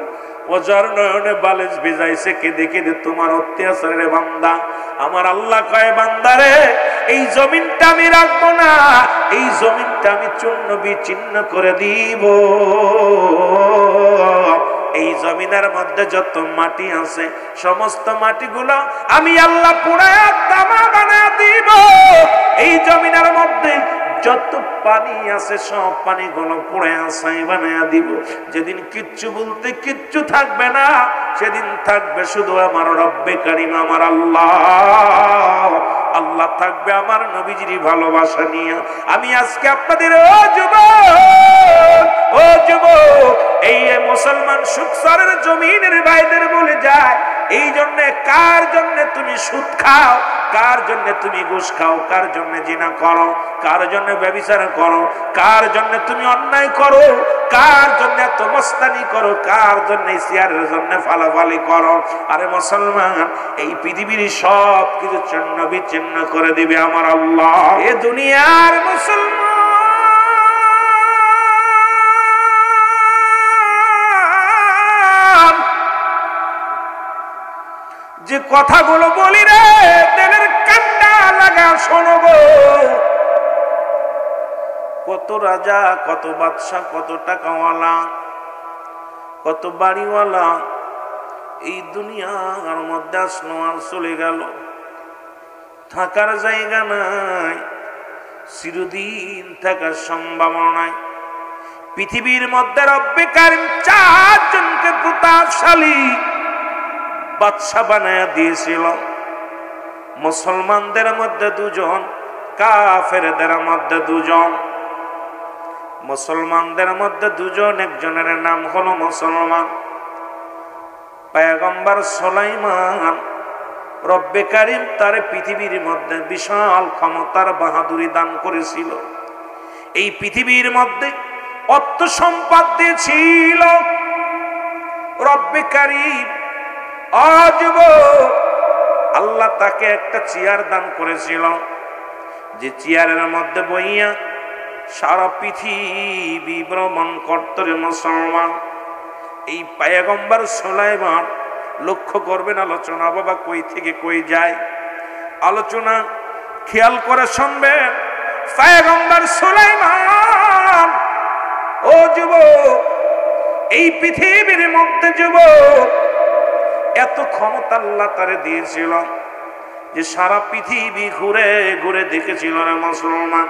অজার নয়নে বালিশ ভিজাইছে কেঁদে কেঁদে তোমার অত্যাচারের বান্দা। আমার আল্লাহ কয় বান্দারে এই জমিনটা আমি রাখবো না, এই জমিনটা আমি চূর্ণ বিচূর্ণ করে দিব। এই জমিনের মধ্যে যত মাটি আছে সমস্ত মাটিগুলো আমি আল্লাহ পুড়ায়া তামা বানায়া দিব। এই জমিনের মধ্যে যত পানি আছে সব পানিগুলো পুড়ায়া ছাই বানায়া দিব। যেদিন কিচ্ছু বলতে কিচ্ছু থাকবে না, সেদিন থাকবে শুধু আমার রব্বে কারিম, আমার আল্লাহ। আল্লাহ থাকবে আমার নবীজির ভালোবাসা নিয়ে। আমি আজকে আপনাদের ও যুবক, এই মুসলমান সুখসরের জমিনের ভাইদের বলে যায়, এই জন্য কার জন্য তুমি সুদ খাও, কার জন্য তুমি ঘুষ খাও, কার জন্য জিনা করো, কার জন্য ব্যভিচার করো, কার জন্য তুমি অন্যায় করো, কার জন্য এত মস্তানি করো, কার জন্য চেয়ারের জন্য ফালাফালি করো। আরে মুসলমান, এই পৃথিবীর সব কিছু চূর্ণ বিচ্ছিন্ন করে দিবে আমার আল্লাহ। এ দুনিয়ার মুসলমান যে কথাগুলো বলি রে, দিলের কান্না লাগা শোনো গো। কত রাজা, কত বাদশা, কত টাকাওয়ালা, কত বাড়িওয়ালা এই দুনিয়ার মধ্যে আসলো আর চলে গেল, থাকার জায়গা নাই, চিরদিন থাকার সম্ভাবনা নাই। পৃথিবীর মধ্যে রব্বে কারিম চারজনকে প্রতাপশালী বাদশা বানায়া দিয়েছিল। মুসলমানদের মধ্যে দুজন, কাফেরদের মধ্যে দুজন। মুসলমানদের মধ্যে দুজন, একজনের নাম হলো মুসলমান পয়গম্বর সুলাইমান। রব্বে কারিম তার পৃথিবীর মধ্যে বিশাল ক্ষমতার বাহাদুরি দান করেছিল। এই পৃথিবীর মধ্যে অর্থ সম্পদ দিয়েছিল রব্বে কারিম। আল্লাহ তাকে একটা চেয়ার দান করেছিল, যে চেয়ারের মধ্যে বইয়া সারা পৃথিবী ভ্রমণ করত রে মুসলমান। এই পয়গম্বর সুলাইমান, লক্ষ্য করবেন আলোচনা বাবা কই থেকে কই যায়, আলোচনা খেয়াল করে শুনবেন। পয়গম্বর সুলাইমান, ও যুবক, এই পৃথিবীর মধ্যে যুবক এত ক্ষমতা আল্লাহ তারে দিয়েছিল যে সারা পৃথিবী ঘুরে ঘুরে দেখেছিল রে মুসলমান।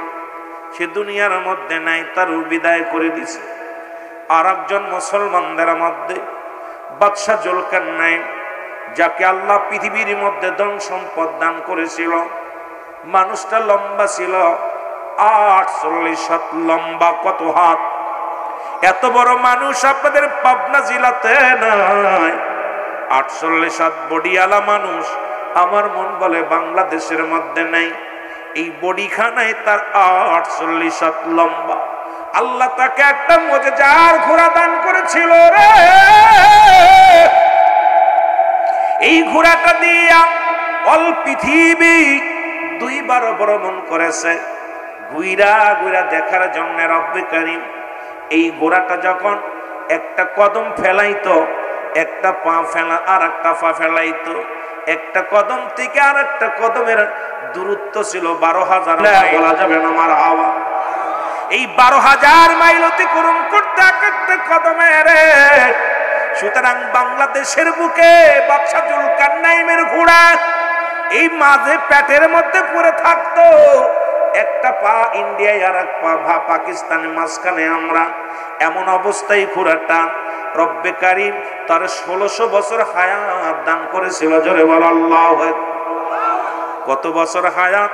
সে দুনিয়ার মধ্যে নাই, তার বিদায় করে দিছে। আর একজন মুসলমানদের মধ্যে বাদশা জুলকারনাইন, যাকে আল্লাহ পৃথিবীর মধ্যে ধন সম্পদ দান করেছিল। মানুষটা লম্বা ছিল 48 হাত লম্বা, কত হাত! এত বড় মানুষ আপনাদের পাবনা জেলাতে নাই। 48 হাত বডিওয়ালা মানুষ আমার মন বলে বাংলাদেশের মধ্যে নাই। এই বডিখানায় তার 48 হাত লম্বা। আল্লাহ তাকে একটা মুজিজার ঘোড়া দান করেছিল রে। এই ঘোড়াটা দিয়া অল পৃথিবী দুইবার ভ্রমণ করেছে, ঘুইরা ঘুইরা দেখার জন্য রব্বে কারীম এই ঘোড়াটা যখন একটা কদম ফেলাইতো, একটা পা ফেলা আর একটা পা ফেলাইতো, একটা কদম থেকে আর একটা কদমের দূরত্ব ছিল 12,000 মাইল। বলা যাবে না আমার হাওয়া। এই 12,000 মাইল অতিক্রম করতে এক একটা কদমের। সুতরাং বাংলাদেশের বুকে বাদশা জুলকারনাইনের ঘোড়া এই মাঝে পেটের মধ্যে পড়ে থাকতো, একটা পা ইন্ডিয়ায় আর এক পা পাকিস্তানের মাঝখানে আমরা। এমন অবস্থায় ঘোড়াটা রব্বে কারীম তার 1600 বছর হায়াত দান করেছিল। জোরে বল আল্লাহু আকবার। কত বছর হায়াত?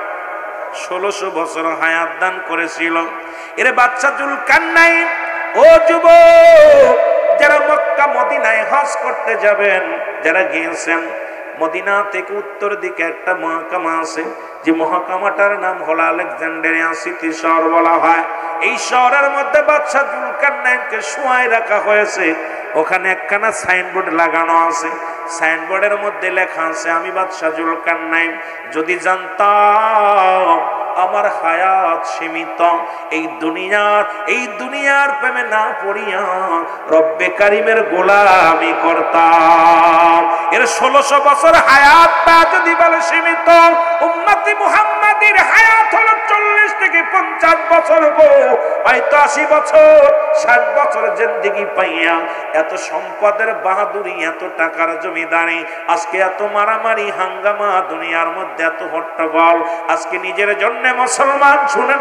1600 বছর হায়াত দান করেছিল। এর বাদশা জুলকারনাইন, ও যুবক যারা মক্কা মদিনায় হজ করতে যাবেন, যারা গিয়েছেন, মদিনা থেকে উত্তর দিকে একটা মহকামা আছে, যে মহকামাটার নাম হলো আলেকজান্ডারিয়া সিটি শহর বলা হয়। এই শহরের মধ্যে বাদশা জুলকারনাইনকে শুয়ায় রাখা হয়েছে। ওখানে একখানা সাইনবোর্ড লাগানো আছে, সাইনবোর্ডের মধ্যে লেখা আছে, আমি বাদশা জুলকারনাইন যদি জানতাম আমার হায়াত সীমিত, এই দুনিয়ার প্রেমে না পড়িয়া রব্বে কারীমের গোলামি করতাম। এর 1600 বছর হায়াতটা যদি বলে সীমিত, উম্মতি মুহাম্মাদির হায়াত হলো 40 থেকে 50 বছর গো, হয়তো 80 বছর 60 বছর জিন্দেগি পাইয়া এত সম্পদের বাহাদুরি, এত টাকার জমিদারি, আজকে এত মারামারি হাঙ্গামা, দুনিয়ার মধ্যে এত হট্টগোল, আজকে নিজের জন্য মুসলমান শুনে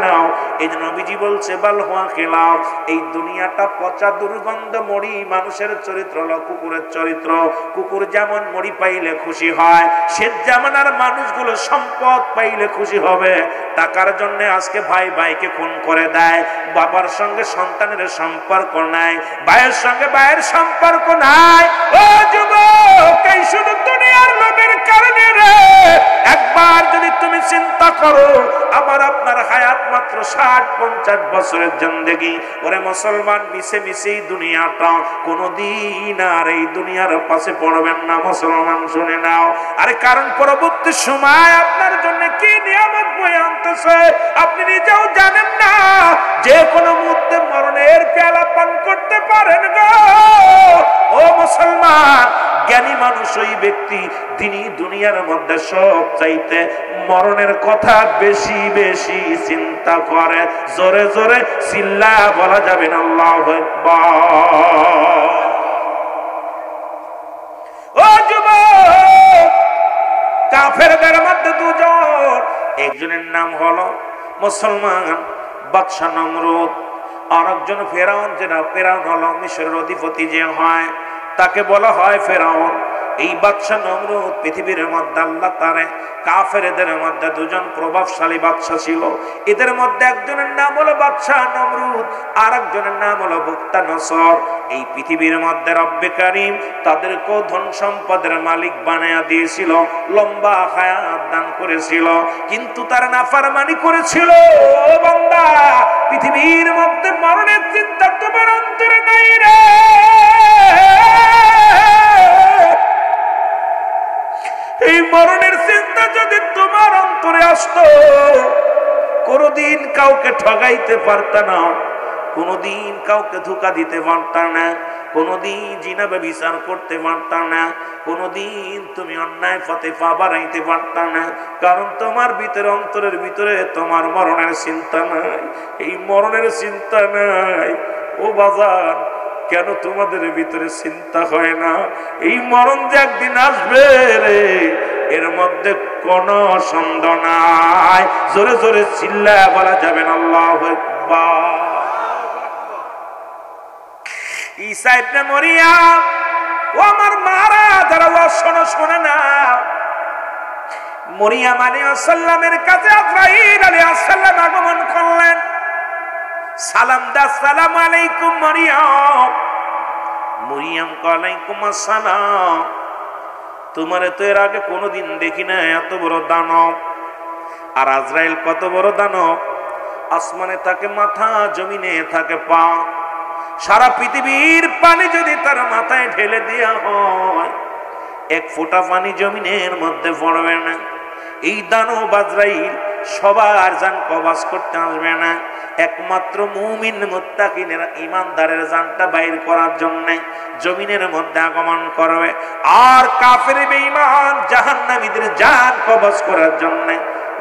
নাও। এই যে নবীজি বলছে বাল হুয়া খিলাফ, এই দুনিয়াটা পচা দুর্গন্ধ মরি, মানুষের চরিত্র হলো কুকুরের চরিত্র। কুকুর যেমন মরি পাইলে খুশি হয়, সে জামানার মানুষগুলো সম্পদ পাইলে খুশি হবে। টাকার জন্য আজকে ভাই ভাইকে খুন করে দেয়, বাবার সঙ্গে সন্তানের সম্পর্ক নাই, ভাইয়ের সঙ্গে ভাইয়ের সম্পর্ক নাই। ও যুবক, এই শুধু দুনিয়ার লোভের কারণে রে। একবার যদি তুমি চিন্তা করো, আমার আপনার হায়াত মাত্র 60-50 বছরের জিন্দেগি। ওরে মুসলমান, মিশে মিশেই দুনিয়াটা কোনদিন আর এই দুনিয়ার পাশে পড়বেন না মুসলমান, শুনে নাও। আরে কারণ পরবর্তী সময় আপনার জন্য কি নিয়ামত বয়ে আনতেছে আপনি নিজেও জানেন না। যে কোনো মুহূর্তে মরণের পেয়ালা পান করতে পারেন গো। ও মুসলমান, জ্ঞানী মানুষ ওই ব্যক্তি, তিনি দুনিয়ার মধ্যে সব চাইতে মরণের কথা বেশি বেশি চিন্তা করে। জোরে জোরে চিল্লা বলা যাবে না আল্লাহু আকবার। ও যুবক, কাফেরদের মধ্যে দুজন, একজনের নাম হলো মুসলমান বাদশা নমরুদ, আর একজন ফেরাউন। যেটা ফেরাউন হলো মিশরের অধিপতি যে হয়, তাকে বলা হয় ফেরাউন। এই বাদশা নমরুদ পৃথিবীর মধ্যে আল্লাহ তারে কাফেরদের মধ্যে দুজন প্রভাবশালী বাদশা ছিল। এদের মধ্যে একজনের নাম হলো বাদশা নমরুদ, আর একজনের নাম হলো বুখতানসর। এই পৃথিবীর মধ্যে রব্বে কারীম তাদেরকে ধন সম্পদের মালিক বানায়া দিয়েছিল, লম্বা হায়াত দান করেছিল, কিন্তু তারা নাফরমানি করেছিল। ও বান্দা, পৃথিবীর মধ্যে মরণের চিন্তা তোমার অন্তরে নাই রে। এই মরণের চিন্তা যদি তোমার অন্তরে আসতো, কোনদিন কাউকে ঠগাইতে পারত না, কোনদিন কাউকে ধোঁকা দিতে পারত না, কোনদিন জিনা ব্যভিচার করতে পারত না, কোনদিন তুমি অন্যায় পথে পা বাড়াইতে পারত না। কারণ তোমার ভিতরে, অন্তরের ভিতরে তোমার মরণের চিন্তা নাই। এই মরণের চিন্তা নাই। ও বাজার, কেন তোমাদের ভিতরে চিন্তা হয় না? এই মরণ যে একদিন আসবে রে, এর মধ্যে কোন সন্দেহ নাই। জোরে জোরে চিল্লা বলা যাবে না আল্লাহু আকবার। ঈসা ইবনে মরিয়ম, ও আমার মারা যারা, ও শোনো, শোনে না। মরিয়ম আলাইহিস সালামের কাছে আজরাইল আলাইহিস সালাম আগমন করলেন। সালাম দা, আসসালামু আলাইকুম মরিয়ম। মরিয়ম ওয়ালাইকুম আসসালাম। তোমারে তো এর আগে কোনোদিন দেখি না, এত বড় দানব। আর আজরাইল কত বড় দানব, আসমানে থাকে মাথা, জমিনে থাকে পা। সারা পৃথিবীর পানি যদি তার মাথায় ঢেলে দেওয়া হয়, এক ফোঁটা পানি জমিনের মধ্যে পড়বে না। এই দানব আজরাইল সবার জান কবজ করতে আসবে না, একমাত্র মুমিন মুত্তাকিনের ঈমানদারের জানটা বাইর করার জন্য জমিনের মধ্যে আগমন করবে। আর কাফের বেঈমান জাহান্নামীদের জান কবজ করার জন্য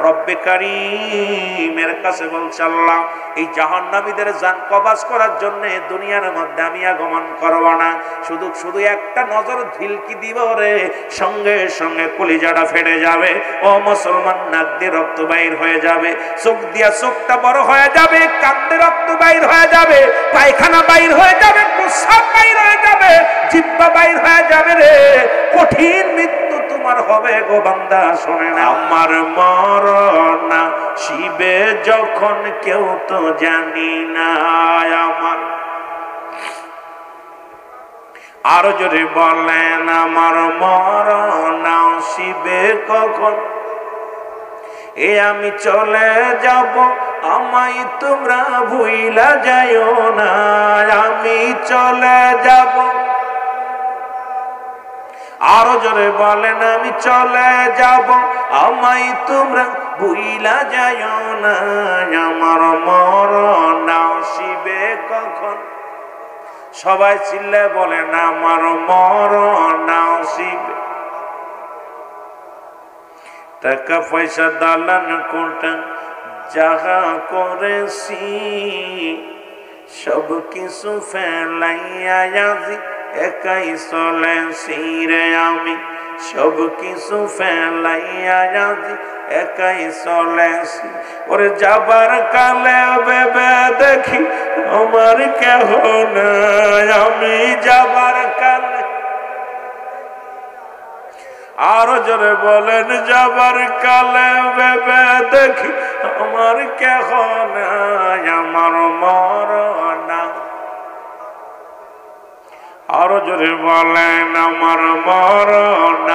রব্বে কারীমের কাছে বলছে, আল্লাহ এই জাহান্নামীদের জান কবজ করার জন্য দুনিয়ার মধ্যে আমি আগমন করব না, শুধু শুধু একটা নজর ঢিলকি দিব রে, সঙ্গে সঙ্গে কলিজাটা ফেটে যাবে। ও মুসলমান, নাক দিয়ে রক্ত বাইর হয়ে যাবে, চোখ দিয়া চোখটা বড় হয়ে যাবে, কান দিয়ে রক্ত বাইর হয়ে যাবে, পায়খানা বাইর হয়ে যাবে, প্রস্রাব বাইর হয়ে যাবে, জিহ্বা বাইর হয়ে যাবে রে। কঠিন মৃত্যু তোমার হবে গো বান্দা, শোনে না। আমার মরণ শিবে যখন কেউ তো জানি না, আমার আরো জোরে বলেন, আমার মরণ শিবে কখন, এ আমি চলে যাব, আমায় তোমরা ভুইলা যাইও না, আমি চলে যাব। আরো জোরে বলেন, আমি চলে যাব, আমায় তোমরা ভুইলা যাইও না, আমার মরণ আসিবে কখন। সবাই চিল্লে বলেন, আমার মরণ আসিবে। টাকা পয়সা দালান কোটা যাহা করেছি, সব কিছু ফেলাইয়া আজি একাই চলেছি রে আমি, সব কিছু ফেলাইয়া আজি একাই চলেছি। ওরে যাবার কালে ভেবে দেখি আমার কেহ নাই, আমি যাবার কালে। আরো জোরে বলেন, যাবার কালে ভেবে দেখি আমার কেহ নাই, আমার মরণ। আরো জোরে বলেন, আমার মরণ।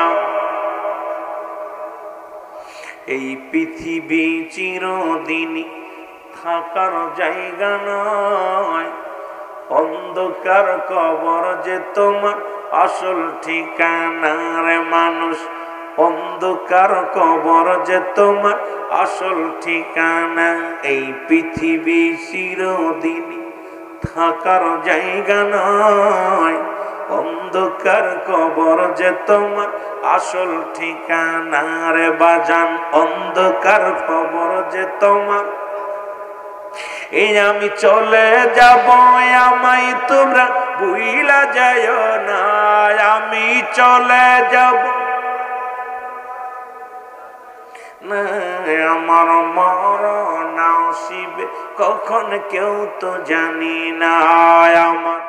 এই পৃথিবী চিরদিনই থাকার জায়গা নয়, অন্ধকার কবর যে তোমার আসল ঠিকানা রে মানুষ, অন্ধকার কবর যে তোমার আসল ঠিকানা। এই পৃথিবী চিরদিনই থাকার জায়গা নয়, অন্ধকার কবর যে তোমার আসল ঠিকানা রে বাজান, অন্ধকার কবর যে তোমার। এই আমি চলে যাব, আমায় তোমরা ভুইলা যাইও না, আমি চলে যাব না, আমার মরণ আসিবে কখন কেউ তো জানি না, আমার